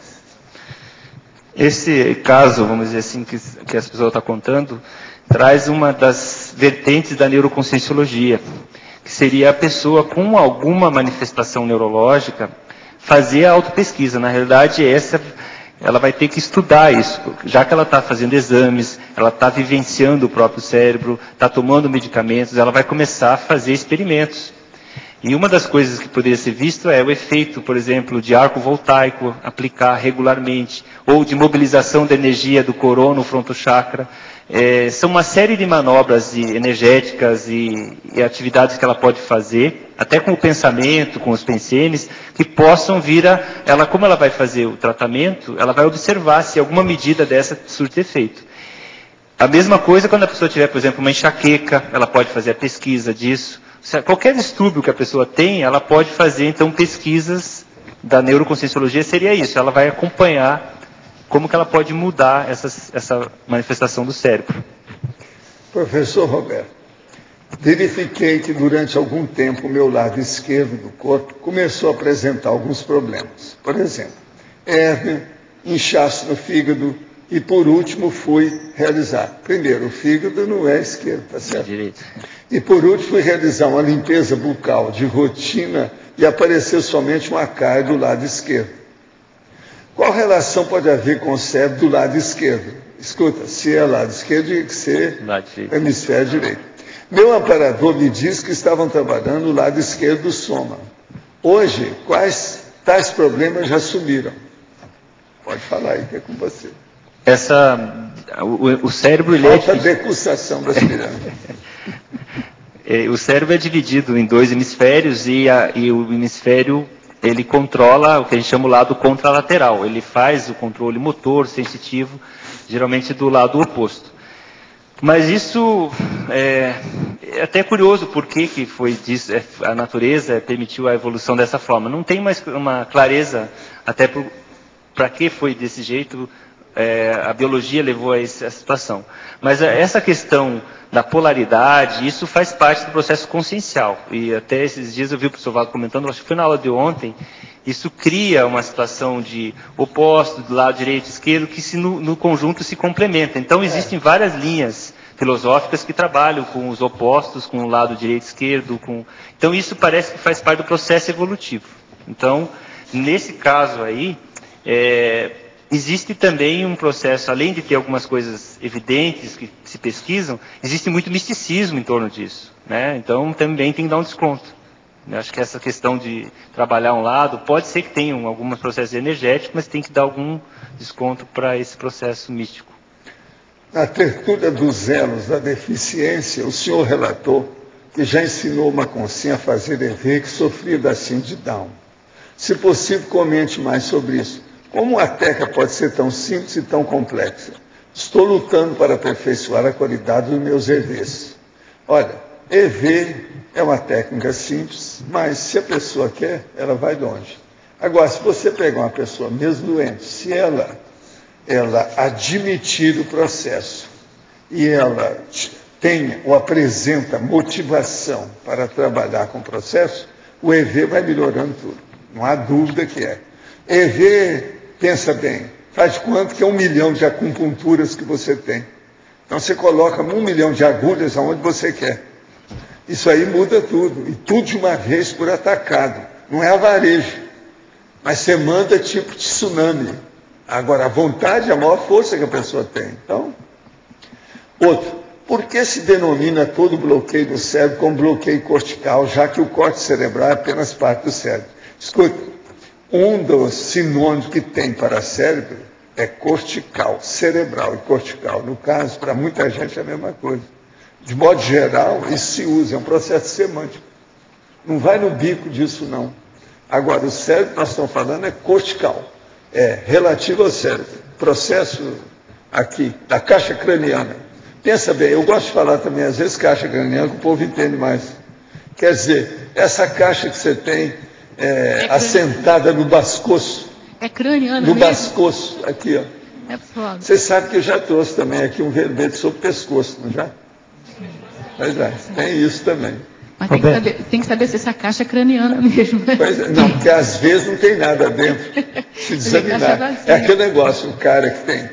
Esse caso, vamos dizer assim, que as pessoas estão contando, traz uma das vertentes da neuroconscienciologia, que seria a pessoa com alguma manifestação neurológica fazer a autopesquisa. Na realidade, ela vai ter que estudar isso, já que ela está fazendo exames, ela está vivenciando o próprio cérebro, está tomando medicamentos, ela vai começar a fazer experimentos. E uma das coisas que poderia ser visto é o efeito, por exemplo, de arco voltaico, aplicar regularmente, ou de mobilização da energia do corono frontochakra. São uma série de manobras energéticas e atividades que ela pode fazer, até com o pensamento, com os pensenes, que possam vir como ela vai fazer o tratamento, ela vai observar se alguma medida dessa surte efeito. A mesma coisa quando a pessoa tiver, por exemplo, uma enxaqueca, ela pode fazer a pesquisa disso. Qualquer distúrbio que a pessoa tem, ela pode fazer, então, pesquisas da neuroconscienciologia, seria isso, ela vai acompanhar como que ela pode mudar essa manifestação do cérebro. Professor Roberto, verifiquei que durante algum tempo o meu lado esquerdo do corpo começou a apresentar alguns problemas. Por exemplo, hérnia, inchaço no fígado e, por último, fui realizar. Primeiro, o fígado não é esquerdo, tá certo? É direito. E, por último, fui realizar uma limpeza bucal de rotina e apareceu somente uma cárie do lado esquerdo. Qual relação pode haver com o cérebro do lado esquerdo? Escuta, se é lado esquerdo, tem que ser hemisfério direito. Meu amparador me disse que estavam trabalhando no lado esquerdo do soma. Hoje, quais tais problemas já sumiram? Pode falar aí, que é com você. O cérebro... Falta decussação das pirâmides. O cérebro é dividido em dois hemisférios e o hemisfério... ele controla o que a gente chama o lado contralateral. Ele faz o controle motor, sensitivo, geralmente do lado oposto. Mas isso é até curioso porque que foi disso, a natureza permitiu a evolução dessa forma. Não tem mais uma clareza até para que foi desse jeito, a biologia levou a essa situação. Mas essa questão da polaridade, isso faz parte do processo consciencial. E até esses dias eu vi o professor Valdo comentando, acho que foi na aula de ontem, isso cria uma situação de oposto do lado direito e esquerdo que no conjunto se complementa. Então existem várias linhas filosóficas que trabalham com os opostos, com o lado direito e esquerdo. Então isso parece que faz parte do processo evolutivo. Então, nesse caso aí, existe também um processo, além de ter algumas coisas evidentes que se pesquisam, existe muito misticismo em torno disso, né? Então também tem que dar um desconto. Eu acho que essa questão de trabalhar um lado, pode ser que tenham alguns processos energéticos, mas tem que dar algum desconto para esse processo místico. Na tertúlia dos elos da deficiência, o senhor relatou que já ensinou uma consciência a fazer EV que sofria da síndrome de Down. Se possível, comente mais sobre isso. Como a técnica pode ser tão simples e tão complexa? Estou lutando para aperfeiçoar a qualidade dos meus EVs. Olha, EV é uma técnica simples, mas se a pessoa quer, ela vai longe. Agora, se você pegar uma pessoa mesmo doente, se ela admitir o processo e ela tem ou apresenta motivação para trabalhar com o processo, o EV vai melhorando tudo. Não há dúvida que é. EV, pensa bem, faz quanto que é 1 milhão de acupunturas que você tem. Então você coloca 1 milhão de agulhas aonde você quer. Isso aí muda tudo, e tudo de uma vez por atacado. Não é avarejo, mas você manda tipo de tsunami. Agora, a vontade é a maior força que a pessoa tem. Então, outro, por que se denomina todo bloqueio do cérebro como bloqueio cortical, já que o córtex cerebral é apenas parte do cérebro? Escuta, um dos sinônimos que tem para cérebro é cortical, cerebral e cortical. No caso, para muita gente é a mesma coisa. De modo geral, isso se usa, é um processo semântico. Não vai no bico disso, não. Agora, o cérebro que nós estamos falando é cortical, é relativo ao cérebro. Processo aqui, da caixa craniana. Pensa bem, eu gosto de falar também, às vezes, caixa craniana, que o povo entende mais. Quer dizer, essa caixa que você tem assentada no bascoço, É craniana no mesmo? pescoço, aqui, ó. É foda. Você sabe que eu já trouxe também aqui um verbete sobre o pescoço, não já? Pois é, tem isso também. Mas tem que saber se essa caixa é craniana mesmo. Pois é, não, porque às vezes não tem nada dentro. Se examinar. É aquele negócio, o cara que tem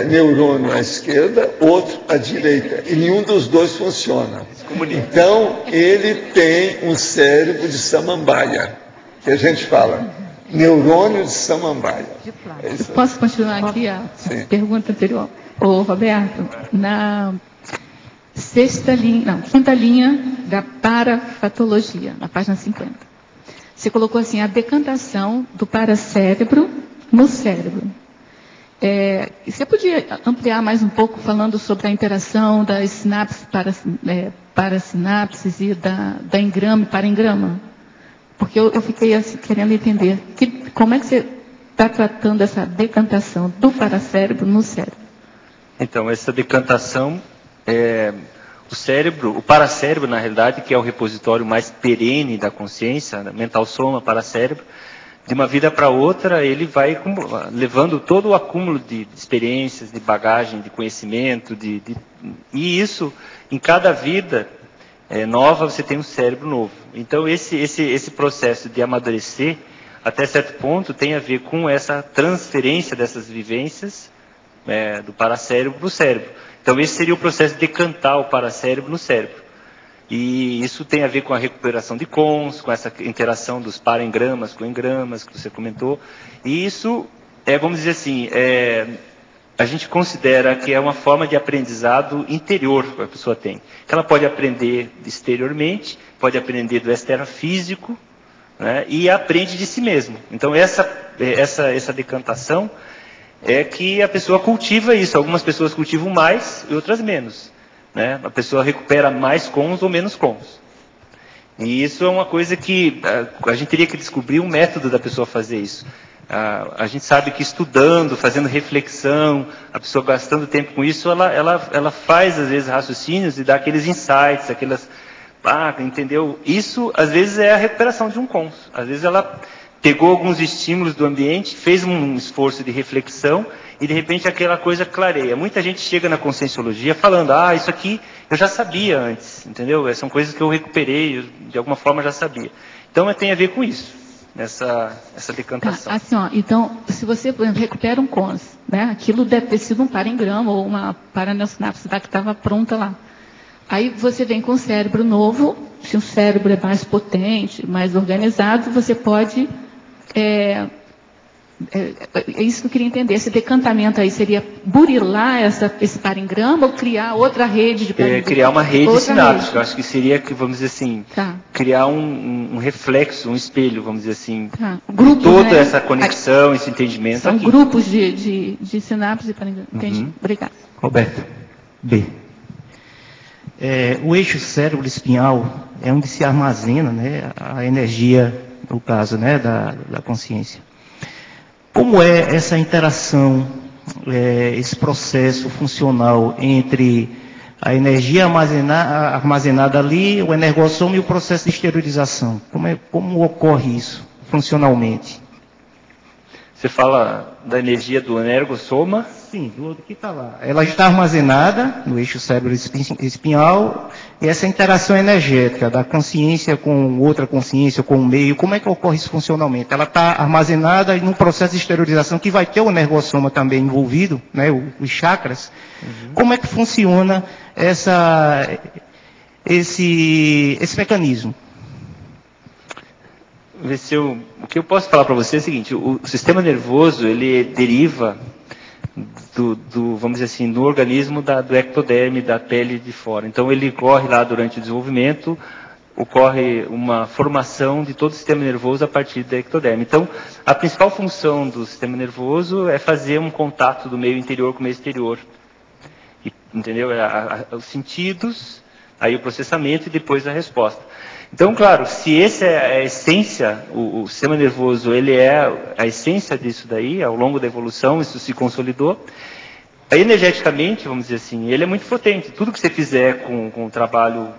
neurônio à esquerda, outro à direita, e nenhum dos dois funciona. Então, ele tem um cérebro de samambaia, que a gente fala, neurônio de samambaia. Posso continuar aqui a pergunta anterior? Ô, Roberto, na quinta linha da parapatologia, na página 50, você colocou assim, a decantação do paracérebro no cérebro. Você podia ampliar mais um pouco falando sobre a interação das sinapses parasinapses e da engrama e parengrama? Porque eu fiquei assim, querendo entender como é que você está tratando essa decantação do paracérebro no cérebro. Então, essa decantação, o paracérebro, na realidade, que é o repositório mais perene da consciência, mental soma, paracérebro, de uma vida para outra, ele vai levando todo o acúmulo de experiências, de bagagem, de conhecimento, e isso, em cada vida nova, você tem um cérebro novo. Então, esse processo de amadurecer, até certo ponto, tem a ver com essa transferência dessas vivências do paracérebro para o cérebro. Então, esse seria o processo de decantar o paracérebro no cérebro. E isso tem a ver com a recuperação de cons, com essa interação dos parengramas com engramas, que você comentou. E isso, vamos dizer assim, a gente considera que é uma forma de aprendizado interior que a pessoa tem. Que ela pode aprender exteriormente, pode aprender do extrafísico, né, e aprende de si mesmo. Então, essa decantação é que a pessoa cultiva isso. Algumas pessoas cultivam mais e outras menos. Né? A pessoa recupera mais cons ou menos cons. E isso é uma coisa que a gente teria que descobrir um método da pessoa fazer isso. A gente sabe que estudando, fazendo reflexão, a pessoa gastando tempo com isso, ela faz às vezes raciocínios e dá aqueles insights, entendeu? Isso às vezes é a recuperação de um cons. Às vezes ela pegou alguns estímulos do ambiente, fez um esforço de reflexão e de repente aquela coisa clareia. Muita gente chega na conscienciologia falando, isso aqui eu já sabia antes, entendeu? São coisas que eu recuperei, eu, de alguma forma já sabia. Então tem a ver com isso, essa decantação. Assim, então, se você, por exemplo, recupera um cons, né? Aquilo deve ter sido um parengrama ou uma paraneosinapse que estava pronta lá. Aí você vem com o cérebro novo, se o cérebro é mais potente, mais organizado, você pode... É isso que eu queria entender. Esse decantamento aí seria burilar esse parengrama ou criar outra rede de parengrama? Criar uma rede sináptica. Eu acho que seria, vamos dizer assim, criar um reflexo, um espelho, vamos dizer assim. Grupos, toda essa conexão, esse entendimento. São aqui. Grupos de sinapses e parengrama. Entendi. Obrigada. Roberto, B. O eixo cérebro espinhal é onde se armazena, né, a energia, no caso, né, da consciência. Como é essa interação, esse processo funcional entre a energia armazenada ali, o energossoma e o processo de esterilização? Como ocorre isso funcionalmente? Você fala da energia do energossoma? Sim, do que está lá. Ela está armazenada no eixo cérebro espinhal, e essa interação energética da consciência com outra consciência, com o meio, como é que ocorre isso funcionalmente? Ela está armazenada num processo de esterilização que vai ter o energossoma também envolvido, né, os chakras. Como é que funciona esse mecanismo? O que eu posso falar para você é o seguinte: o sistema nervoso, ele deriva vamos dizer assim, no organismo do ectoderme, da pele de fora. Então ele corre lá durante o desenvolvimento, ocorre uma formação de todo o sistema nervoso a partir da ectoderme. Então, a principal função do sistema nervoso é fazer um contato do meio interior com o meio exterior. Entendeu? Os sentidos, aí o processamento e depois a resposta. Então, claro, se essa é a essência, o sistema nervoso, ele é a essência disso daí, ao longo da evolução, isso se consolidou. Aí, energeticamente, vamos dizer assim, ele é muito potente. Tudo que você fizer com um trabalho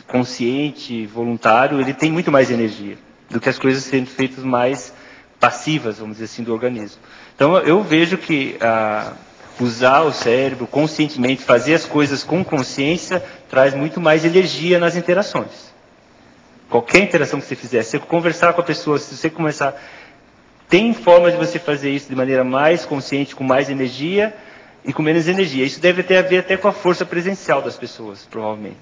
consciente, voluntário, ele tem muito mais energia do que as coisas sendo feitas mais passivas, vamos dizer assim, do organismo. Então, eu vejo que usar o cérebro conscientemente, fazer as coisas com consciência, traz muito mais energia nas interações. Qualquer interação que você fizer, se você conversar com a pessoa, se você começar... Tem forma de você fazer isso de maneira mais consciente, com mais energia e com menos energia. Isso deve ter a ver até com a força presencial das pessoas, provavelmente.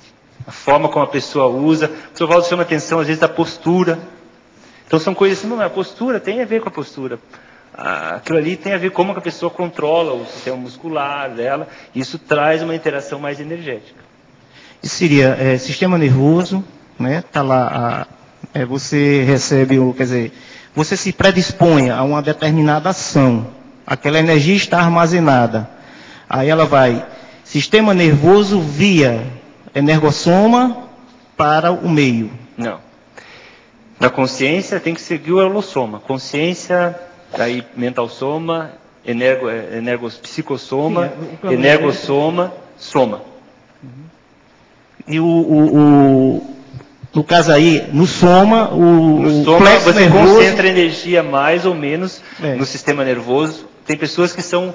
A forma como a pessoa usa. O Sr. Valdo chama atenção, às vezes, da postura. Então, são coisas assim, não, a postura tem a ver com a postura. Aquilo ali tem a ver com como a pessoa controla o sistema muscular dela. Isso traz uma interação mais energética. Isso seria sistema nervoso, né? Tá lá, você recebe, quer dizer, você se predispõe a uma determinada ação. Aquela energia está armazenada. Aí ela vai, sistema nervoso via energossoma para o meio. Não. Na consciência tem que seguir o holossoma. Consciência, aí mental-soma, psicossoma, energossoma, soma. E no caso aí, no soma, no soma plexo você nervoso... concentra energia mais ou menos no sistema nervoso. Tem pessoas que são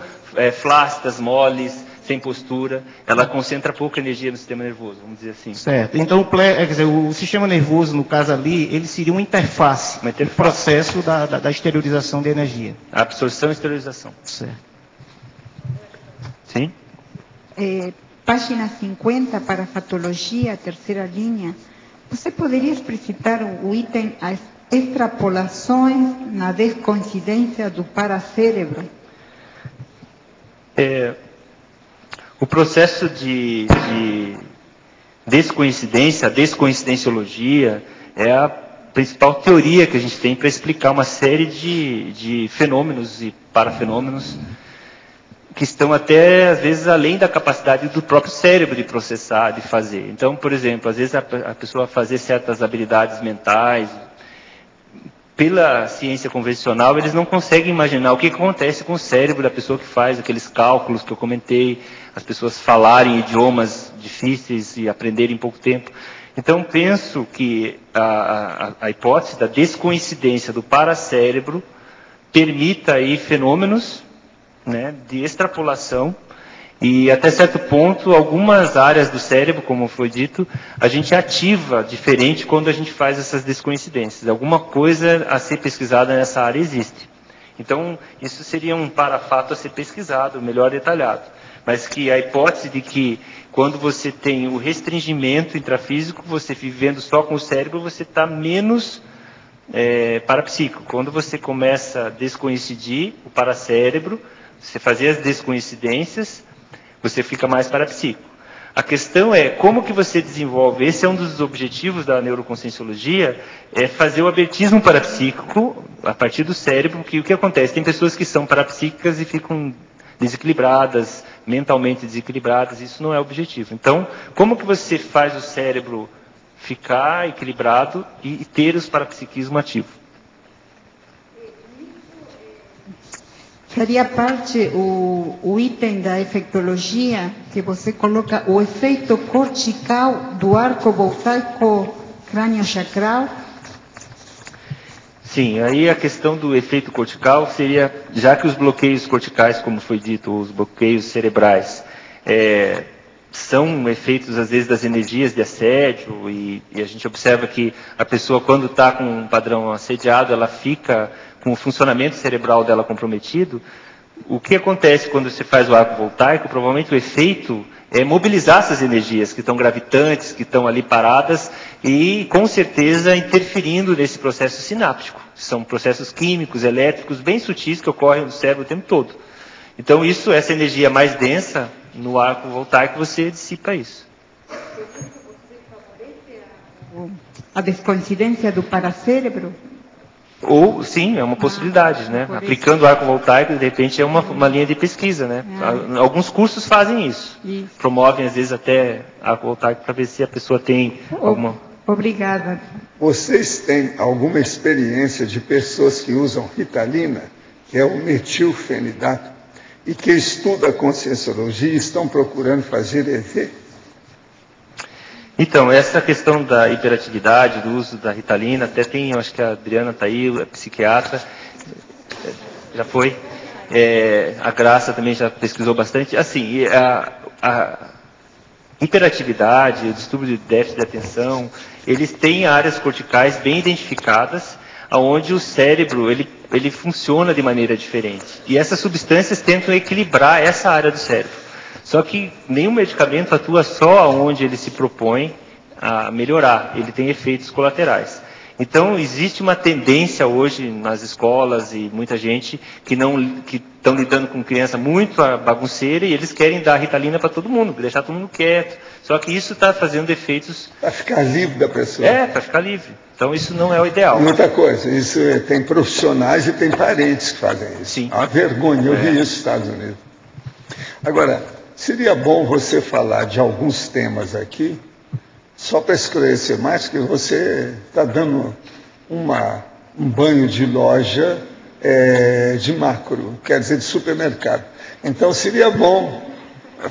flácidas, moles, sem postura. Ela concentra pouca energia no sistema nervoso, vamos dizer assim. Certo. Então, quer dizer, o sistema nervoso, no caso ali, ele seria uma interface. No processo da exteriorização de energia. A absorção e exteriorização. Certo. Sim? Página 50, para patologia, terceira linha. Você poderia explicitar o item as extrapolações na descoincidência do paracérebro? O processo de descoincidência, a descoincidenciologia, é a principal teoria que a gente tem para explicar uma série de fenômenos e parafenômenos que estão até, às vezes, além da capacidade do próprio cérebro de processar, de fazer. Então, por exemplo, às vezes a pessoa fazer certas habilidades mentais, pela ciência convencional, eles não conseguem imaginar o que acontece com o cérebro da pessoa que faz aqueles cálculos que eu comentei, as pessoas falarem idiomas difíceis e aprenderem em pouco tempo. Então, penso que a hipótese da descoincidência do paracérebro permita aí fenômenos, né, de extrapolação, e até certo ponto, algumas áreas do cérebro, como foi dito, a gente ativa diferente quando a gente faz essas descoincidências. Alguma coisa a ser pesquisada nessa área existe. Então, isso seria um parafato a ser pesquisado, melhor detalhado. Mas que a hipótese de que quando você tem o restringimento intrafísico, você vivendo só com o cérebro, você está menos parapsíquico. Quando você começa a descoincidir o paracérebro, você fazer as descoincidências, você fica mais parapsíquico. A questão é como que você desenvolve, esse é um dos objetivos da neuroconscienciologia, é fazer o abertismo parapsíquico a partir do cérebro, que o que acontece? Tem pessoas que são parapsíquicas e ficam desequilibradas, mentalmente desequilibradas, isso não é o objetivo. Então, como que você faz o cérebro ficar equilibrado e ter os parapsiquismo ativo? Faria parte o item da efectologia, que você coloca o efeito cortical do arco voltaico crânio-chacral? Sim, aí a questão do efeito cortical seria, já que os bloqueios corticais, como foi dito, os bloqueios cerebrais, são efeitos, às vezes, das energias de assédio, e a gente observa que a pessoa, quando está com um padrão assediado, ela fica com o funcionamento cerebral dela comprometido. O que acontece quando você faz o arco voltaico? Provavelmente o efeito é mobilizar essas energias que estão gravitantes, que estão ali paradas, e com certeza interferindo nesse processo sináptico. São processos químicos, elétricos, bem sutis que ocorrem no cérebro o tempo todo. Então essa energia mais densa, no arco voltaico, você dissipa isso. A descoincidência do paracérebro? Ou, sim, é uma possibilidade, né? Aplicando o arco voltaico, de repente, é uma linha de pesquisa, né? Alguns cursos fazem isso. Promovem, às vezes, até arco voltaico para ver se a pessoa tem alguma... Obrigada. Vocês têm alguma experiência de pessoas que usam Ritalina, que é o metilfenidato, e que estudam a conscienciologia e estão procurando fazer EV? Então, essa questão da hiperatividade, do uso da Ritalina, até tem, eu acho que a Adriana está aí, a psiquiatra, Já foi. A Graça também já pesquisou bastante. Assim, a hiperatividade, o distúrbio de déficit de atenção, eles têm áreas corticais bem identificadas, onde o cérebro ele funciona de maneira diferente. E essas substâncias tentam equilibrar essa área do cérebro. Só que nenhum medicamento atua só onde ele se propõe a melhorar. Ele tem efeitos colaterais. Então, existe uma tendência hoje nas escolas e muita gente que estão lidando com criança muito bagunceira e eles querem dar Ritalina para todo mundo, deixar todo mundo quieto. Só que isso está fazendo efeitos... Para ficar livre da pessoa. Para ficar livre. Então, isso não é o ideal. Muita coisa. Isso tem profissionais e tem parentes que fazem isso. Sim. É uma vergonha. Eu vi isso nos Estados Unidos. Agora, seria bom você falar de alguns temas aqui, só para esclarecer mais, que você está dando um banho de loja de macro, quer dizer, de supermercado. Então, seria bom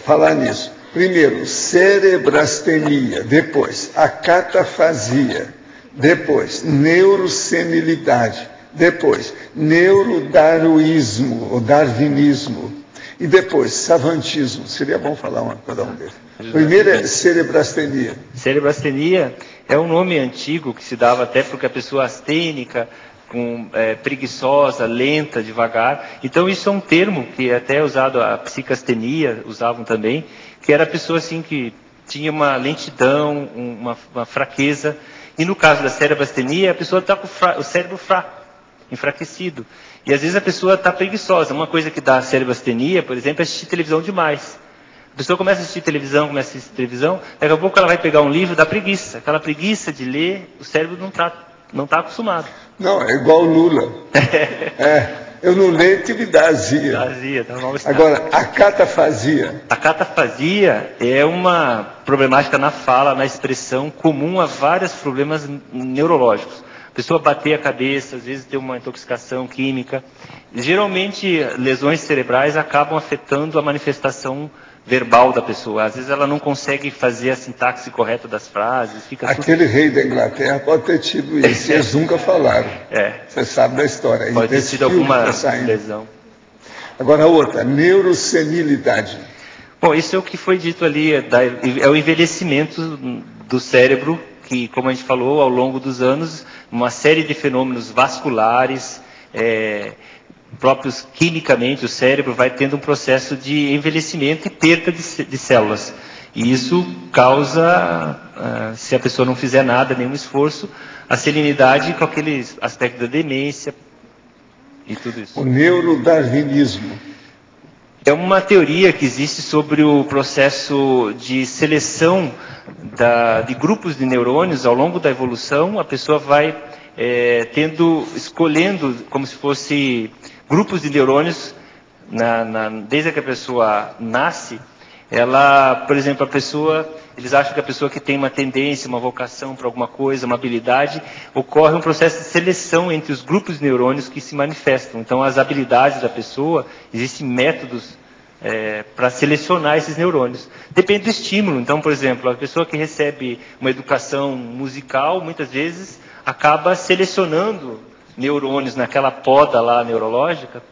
falar nisso. Primeiro, cerebrastenia, depois, acatafasia, depois, neurosenilidade, depois, neurodarwinismo, ou darwinismo, e depois, savantismo. Seria bom falar cada um deles. Primeiro é cerebrastenia. Cerebrastenia é um nome antigo que se dava até porque a pessoa astênica, preguiçosa, lenta, devagar. Então isso é um termo que é até usado, a psicastenia usavam também, que era a pessoa assim que tinha uma lentidão, uma fraqueza. E no caso da cerebrastenia, a pessoa está com o cérebro fraco, enfraquecido. E às vezes a pessoa está preguiçosa. Uma coisa que dá cerebrastenia, por exemplo, é assistir televisão demais. A pessoa começa a assistir televisão, daqui a pouco ela vai pegar um livro da preguiça. Aquela preguiça de ler, o cérebro não tá acostumado. Não, é igual o Lula. Eu não leio que me dá azia. Dá um mal-estar. Agora, a catafasia. A catafasia é uma problemática na fala, na expressão, comum a vários problemas neurológicos. A pessoa bater a cabeça, às vezes ter uma intoxicação química. Geralmente, lesões cerebrais acabam afetando a manifestação verbal da pessoa. Às vezes ela não consegue fazer a sintaxe correta das frases. Aquele rei da Inglaterra pode ter tido isso, eles nunca falaram. Você sabe da história. Pode ter tido alguma lesão. Agora a outra, neurosenilidade. Bom, isso é o que foi dito ali, é o envelhecimento do cérebro, que, como a gente falou, ao longo dos anos, uma série de fenômenos vasculares, próprios quimicamente, o cérebro vai tendo um processo de envelhecimento e perda de células. E isso causa, se a pessoa não fizer nada, nenhum esforço, a serenidade com aquele aspecto da demência e tudo isso. O neurodarwinismo. É uma teoria que existe sobre o processo de seleção de grupos de neurônios ao longo da evolução. A pessoa vai escolhendo como se fosse grupos de neurônios, desde que a pessoa nasce, por exemplo, eles acham que a pessoa que tem uma tendência, uma vocação para alguma coisa, uma habilidade, ocorre um processo de seleção entre os grupos de neurônios que se manifestam. Então, as habilidades da pessoa, existem métodos para selecionar esses neurônios. Depende do estímulo. Então, por exemplo, a pessoa que recebe uma educação musical, muitas vezes, acaba selecionando neurônios naquela poda lá neurológica,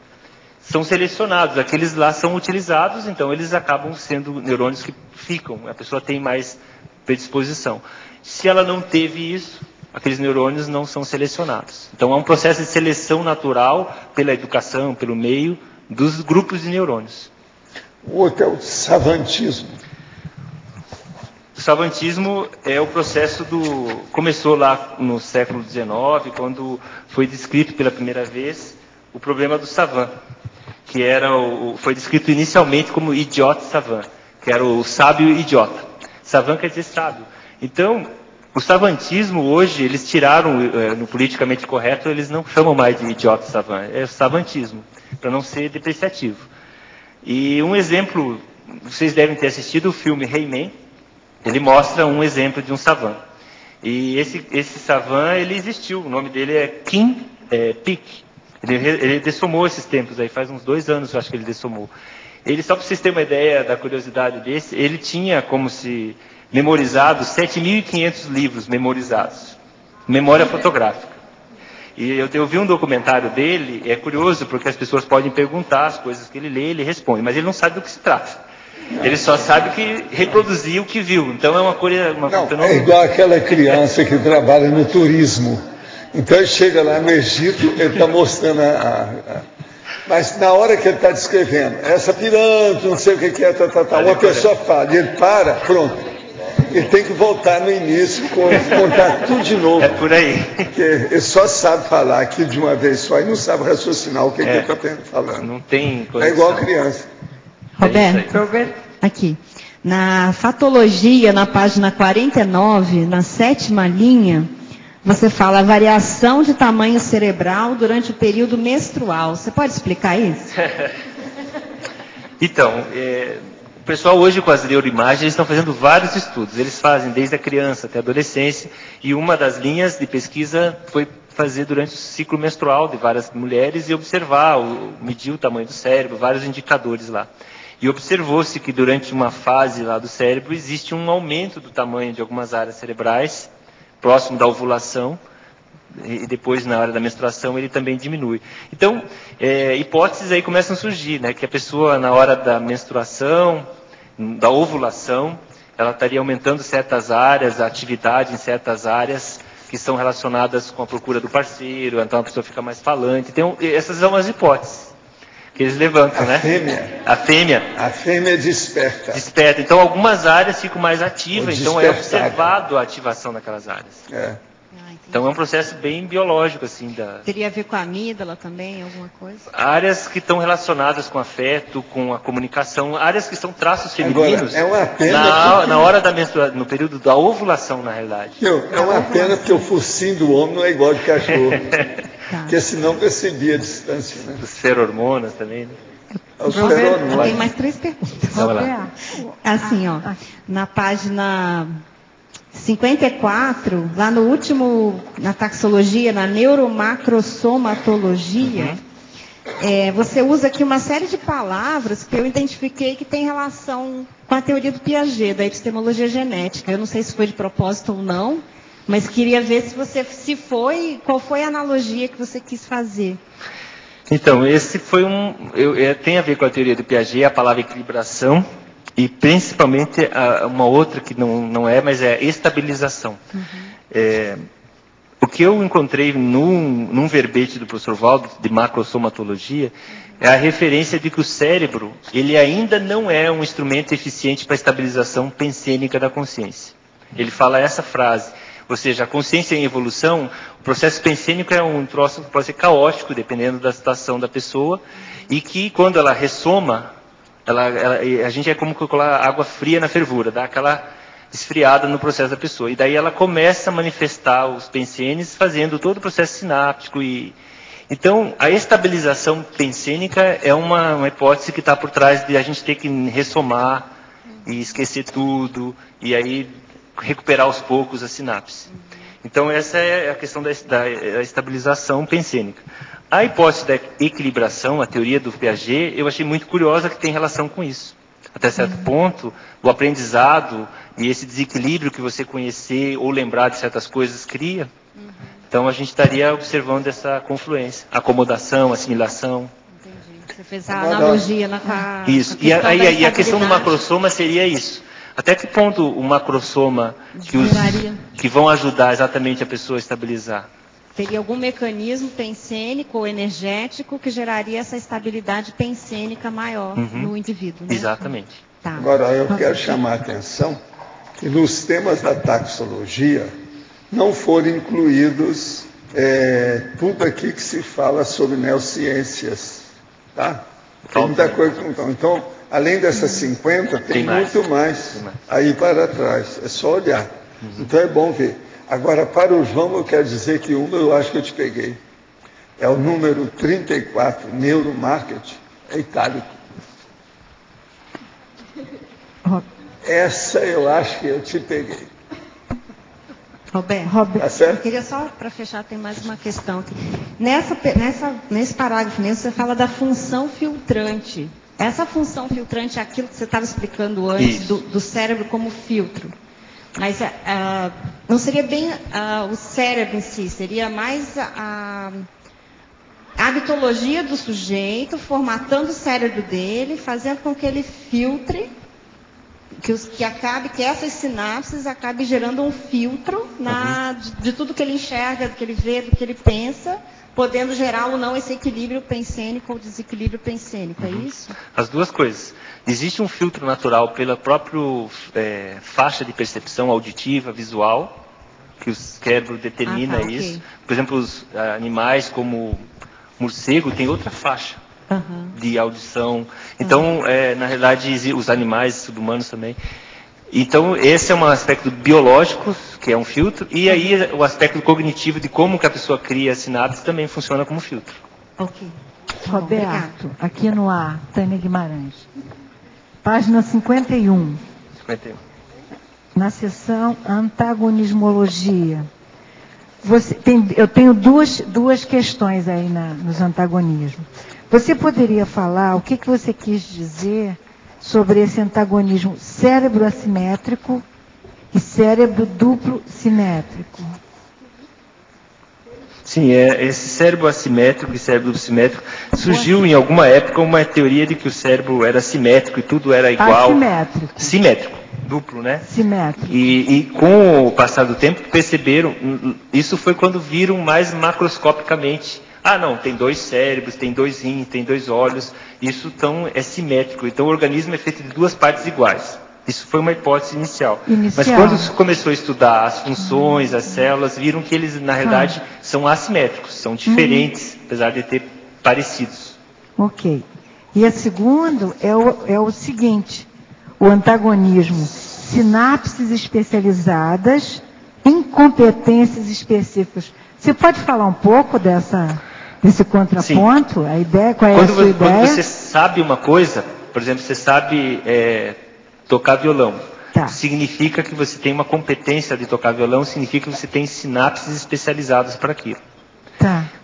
são selecionados, aqueles lá são utilizados, então eles acabam sendo neurônios que ficam, a pessoa tem mais predisposição. Se ela não teve isso, aqueles neurônios não são selecionados. Então há um processo de seleção natural pela educação, pelo meio, dos grupos de neurônios. O outro é o savantismo. O savantismo é o processo começou lá no século XIX, quando foi descrito pela primeira vez o problema do savant, que foi descrito inicialmente como idiota savant, que era o sábio idiota. Savant quer dizer sábio. Então, o savantismo hoje, eles tiraram, no politicamente correto, eles não chamam mais de idiota savant, é o savantismo, para não ser depreciativo. E um exemplo, vocês devem ter assistido o filme He-Man. Ele mostra um exemplo de um savant. E esse savant, ele existiu. O nome dele é Kim Peek. Ele dessomou esses tempos aí, faz uns 2 anos eu acho que ele dessomou. Ele, só para vocês terem uma ideia da curiosidade desse, ele tinha como se memorizado 7.500 livros memorizados. Memória fotográfica. E eu vi um documentário dele, é curioso, porque as pessoas podem perguntar as coisas que ele lê, ele responde, mas ele não sabe do que se trata. Ele só sabe que reproduzir o que viu. Então é uma coisa... É igual aquela criança que trabalha no turismo. Então ele chega lá no Egito, ele está mostrando Mas na hora que ele está descrevendo, essa pirâmide, não sei o que é, uma pessoa fala, e ele para, pronto. Ele tem que voltar no início, contar tudo de novo. É por aí. Porque ele só sabe falar aquilo de uma vez só e não sabe raciocinar o que ele está falando. Não tem condição. É igual criança. Roberto, aqui. Na fatologia, na página 49, na 7ª linha, você fala a variação de tamanho cerebral durante o período menstrual. Você pode explicar isso? Então, o pessoal hoje com as neuroimagens eles estão fazendo vários estudos. Eles fazem desde a criança até a adolescência, e uma das linhas de pesquisa foi fazer durante o ciclo menstrual de várias mulheres e observar, medir o tamanho do cérebro, vários indicadores lá. E observou-se que durante uma fase lá do cérebro existe um aumento do tamanho de algumas áreas cerebrais, próximo da ovulação, e depois na hora da menstruação ele também diminui. Então, hipóteses aí começam a surgir, né? Que a pessoa na hora da menstruação, da ovulação, ela estaria aumentando certas áreas, a atividade em certas áreas que são relacionadas com a procura do parceiro, então a pessoa fica mais falante. Então, essas são as hipóteses que eles levantam, né? A fêmea. A fêmea desperta. Desperta. Então, algumas áreas ficam mais ativas, então é observado a ativação naquelas áreas. Então é um processo bem biológico, assim. Teria a ver com a amígdala também, alguma coisa? Áreas que estão relacionadas com afeto, com a comunicação, áreas que são traços femininos. Agora, é uma pena na hora da menstruação, no período da ovulação, na realidade. É uma pena porque o focinho do homem não é igual de cachorro. Porque senão percebia a distância, né? Os ferormonas também, né? Roberto, tem mais 3 perguntas. Vamos lá. Assim, ó, na página 54, lá no último, na taxologia, na neuromacrossomatologia, você usa aqui uma série de palavras que eu identifiquei que tem relação com a teoria do Piaget, da epistemologia genética. Eu não sei se foi de propósito ou não, mas queria ver se foi, qual foi a analogia que você quis fazer. Então, esse foi tem a ver com a teoria do Piaget, a palavra equilibração, e principalmente uma outra que não é, mas é estabilização. O que eu encontrei num verbete do professor Valdo, de macrossomatologia, é a referência de que o cérebro, ele ainda não é um instrumento eficiente para a estabilização pensênica da consciência. Ele fala essa frase, ou seja, a consciência em evolução, o processo pensênico é um troço que pode ser caótico, dependendo da situação da pessoa, e que quando ela ressoma, a gente é como colocar água fria na fervura, dá aquela esfriada no processo da pessoa. E daí ela começa a manifestar os pensênes, fazendo todo o processo sináptico. Então, a estabilização pensênica é uma hipótese que está por trás de a gente ter que ressomar e esquecer tudo, e aí recuperar aos poucos a sinapse. Então, essa é a questão da estabilização pensênica. A hipótese da equilibração, a teoria do Piaget, eu achei muito curiosa que tem relação com isso. Até certo ponto, o aprendizado e esse desequilíbrio que você conhecer ou lembrar de certas coisas cria. Então, a gente estaria observando essa confluência, acomodação, assimilação. Entendi. Você fez a analogia na Isso. E a questão do macrossoma seria isso. Até que ponto o macrossoma que vão ajudar exatamente a pessoa a estabilizar? Teria algum mecanismo pensênico ou energético que geraria essa estabilidade pensênica maior no indivíduo, né? Exatamente. Tá. Agora, eu quero chamar a atenção que nos temas da taxologia não foram incluídos tudo aqui que se fala sobre neurociências. Tá? Tem muita coisa que não estão. Então, além dessas 50, tem muito mais aí para trás. É só olhar. Então é bom ver. Agora, para o João, eu quero dizer que eu acho que eu te peguei. É o número 34, neuromarketing, é itálico. Essa eu acho que eu te peguei. Roberto, tá certo? Eu queria só, para fechar, tem mais uma questão aqui. Nesse parágrafo mesmo, você fala da função filtrante. Essa função filtrante é aquilo que você estava explicando antes, do cérebro como filtro. Mas não seria bem o cérebro em si, seria mais a habitologia do sujeito, formatando o cérebro dele, fazendo com que ele filtre, que essas sinapses acabem gerando um filtro de tudo que ele enxerga, do que ele vê, do que ele pensa, podendo gerar ou não esse equilíbrio pensênico ou desequilíbrio pensênico, é isso? As duas coisas. Existe um filtro natural pela própria faixa de percepção auditiva, visual, que o cérebro determina isso. Por exemplo, os animais como morcego tem outra faixa de audição. Então, na realidade, os animais subhumanos também. Então, esse é um aspecto biológico, que é um filtro, e aí o aspecto cognitivo de como que a pessoa cria a sinapse também funciona como filtro. Ok. Roberto, aqui no ar, Tânia Guimarães. Página 51. 51. Na seção antagonismologia. Eu tenho duas questões aí nos antagonismos. Você poderia falar o que você quis dizer sobre esse antagonismo cérebro assimétrico e cérebro duplo simétrico? Sim, esse cérebro assimétrico e cérebro duplo simétrico surgiu em alguma época uma teoria de que o cérebro era simétrico e tudo era igual. Assimétrico. Simétrico, duplo, né? Simétrico. E com o passar do tempo perceberam, isso foi quando viram mais macroscopicamente. Não, tem 2 cérebros, tem 2 rins, tem 2 olhos, isso então é simétrico. Então o organismo é feito de 2 partes iguais. Isso foi uma hipótese inicial. Mas quando se começou a estudar as funções, as células, viram que eles, na realidade, são assimétricos, são diferentes, apesar de ter parecidos. Ok. E a segunda é o seguinte, o antagonismo, sinapses especializadas, incompetências específicas. Você pode falar um pouco desse contraponto? A ideia, qual é a sua ideia? Quando você sabe uma coisa, por exemplo, você sabe tocar violão. Significa que você tem uma competência de tocar violão, significa que você tem sinapses especializadas para aquilo.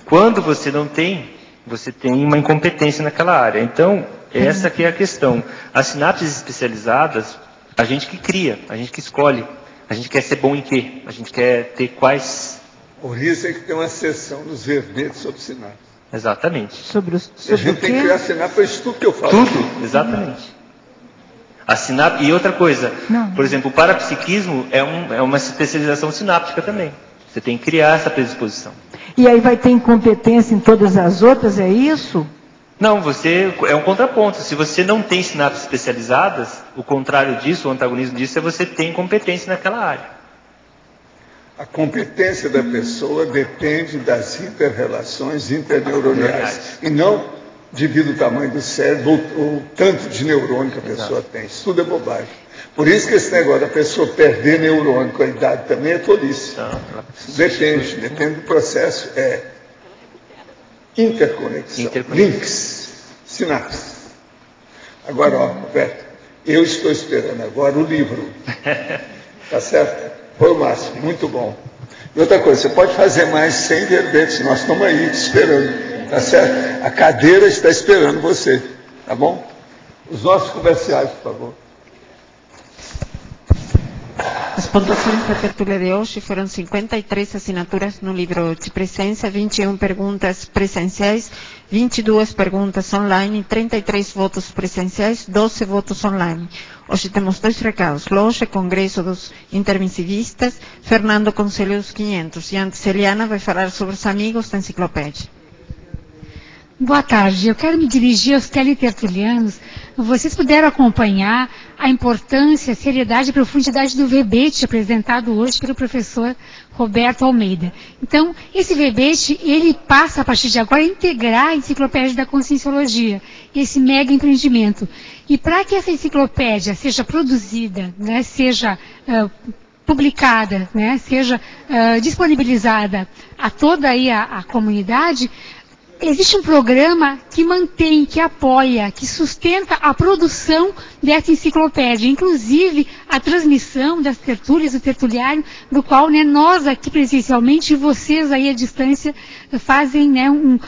Quando você não tem, você tem uma incompetência naquela área. Então, essa que é a questão. As sinapses especializadas, a gente que cria, a gente que escolhe. A gente quer ser bom em quê? A gente quer ter quais... Por isso é que tem uma seção nos verbetes sobre sinapse. Exatamente. Sobre a gente tem que criar sinapse, é isso tudo que eu falo. Tudo, exatamente. A sinapse, e outra coisa, por exemplo, o parapsiquismo é uma especialização sináptica também. Você tem que criar essa predisposição. E aí vai ter incompetência em todas as outras, é isso? Não, é um contraponto. Se você não tem sinapses especializadas, o contrário disso, o antagonismo disso, é você ter incompetência naquela área. A competência da pessoa depende das interrelações interneuronais. E não devido ao tamanho do cérebro ou tanto de neurônio que a pessoa tem. Isso tudo é bobagem. Por isso que esse negócio da pessoa perder neurônio com a idade também é tolice. Depende do processo. Interconexão, links, sinapses. Agora, Roberto, eu estou esperando agora o livro. Tá certo? Foi o máximo, muito bom. E outra coisa, você pode fazer mais sem verbetes, nós estamos aí te esperando, tá certo? A cadeira está esperando você, tá bom? Os nossos comerciais, por favor. As pontuações da tertúlia de hoje foram 53 assinaturas no livro de presença, 21 perguntas presenciais, 22 perguntas online, 33 votos presenciais, 12 votos online. Hoje temos 2 recados. Loja, Congresso dos Intermissivistas, Fernando Conselho dos 500. E antes, Eliana vai falar sobre os amigos da enciclopédia. Boa tarde. Eu quero me dirigir aos teletertulianos. Vocês puderam acompanhar a importância, a seriedade e profundidade do verbete apresentado hoje pelo professor Roberto Almeida. Então, esse verbete, ele passa, a partir de agora, a integrar a enciclopédia da Conscienciologia, esse mega empreendimento. E para que essa enciclopédia seja produzida, né, seja publicada, né, seja disponibilizada a toda aí a comunidade, existe um programa que mantém, que apoia, que sustenta a produção dessa enciclopédia, inclusive a transmissão das tertúlias do tertuliário, do qual, né, nós aqui presencialmente e vocês aí à distância fazem, né, um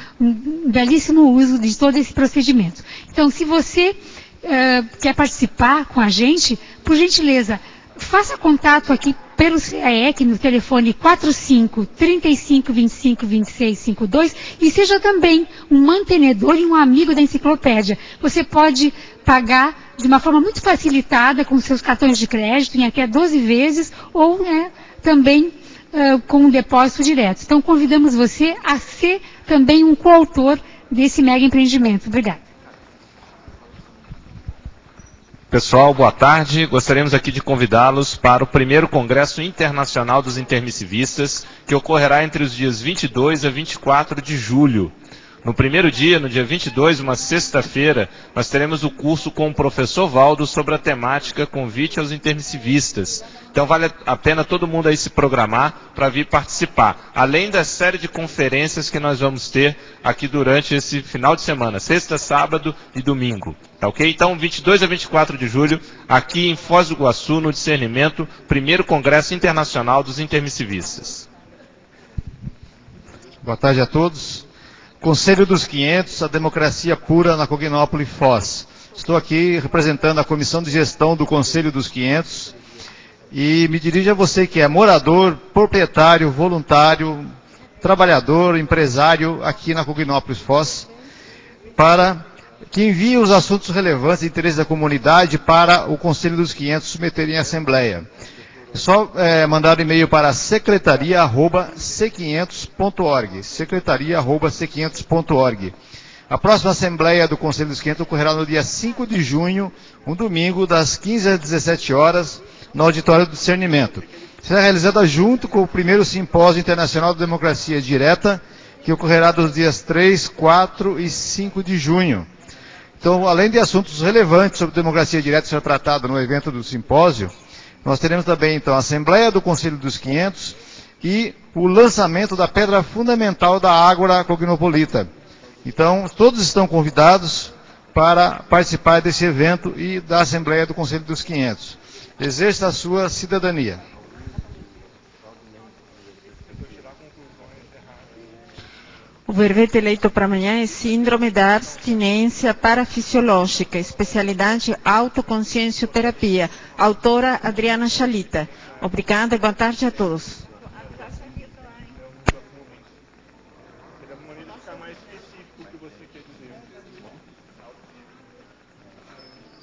belíssimo uso de todo esse procedimento. Então, se você quer participar com a gente, por gentileza, faça contato aqui pelo CAEC no telefone 45 35 25 26 52 e seja também um mantenedor e um amigo da enciclopédia. Você pode pagar de uma forma muito facilitada com seus cartões de crédito em até 12 vezes ou também com um depósito direto. Então convidamos você a ser também um coautor desse mega empreendimento. Obrigada. Pessoal, boa tarde. Gostaríamos aqui de convidá-los para o primeiro Congresso Internacional dos Intermissivistas, que ocorrerá entre os dias 22 a 24 de julho. No primeiro dia, no dia 22, uma sexta-feira, nós teremos o curso com o professor Valdo sobre a temática Convite aos Intermissivistas. Então vale a pena todo mundo aí se programar para vir participar. Além da série de conferências que nós vamos ter aqui durante esse final de semana, sexta, sábado e domingo. Tá ok? Então, 22 a 24 de julho, aqui em Foz do Iguaçu, no Discernimento, primeiro Congresso Internacional dos Intermissivistas. Boa tarde a todos. Conselho dos 500, a democracia pura na Cognópolis Foz. Estou aqui representando a Comissão de Gestão do Conselho dos 500 e me dirijo a você que é morador, proprietário, voluntário, trabalhador, empresário aqui na Cognópolis Foz, para que envie os assuntos relevantes de interesse da comunidade para o Conselho dos 500 submeter em assembleia. É só mandar um e-mail para secretaria@c500.org, secretaria@c500.org. A próxima Assembleia do Conselho dos 500 ocorrerá no dia 5 de junho, um domingo, das 15 às 17 horas, no Auditório do Discernimento. Será realizada junto com o primeiro Simpósio Internacional de Democracia Direta, que ocorrerá dos dias 3, 4 e 5 de junho. Então, além de assuntos relevantes sobre democracia direta ser tratado no evento do simpósio, nós teremos também, então, a Assembleia do Conselho dos 500 e o lançamento da pedra fundamental da Ágora Cognopolita. Então, todos estão convidados para participar desse evento e da Assembleia do Conselho dos 500. Exerça a sua cidadania. O verbete eleito para amanhã é Síndrome da Abstinência Parafisiológica, especialidade Autoconsciencioterapia, autora Adriana Chalita. Obrigada e boa tarde a todos.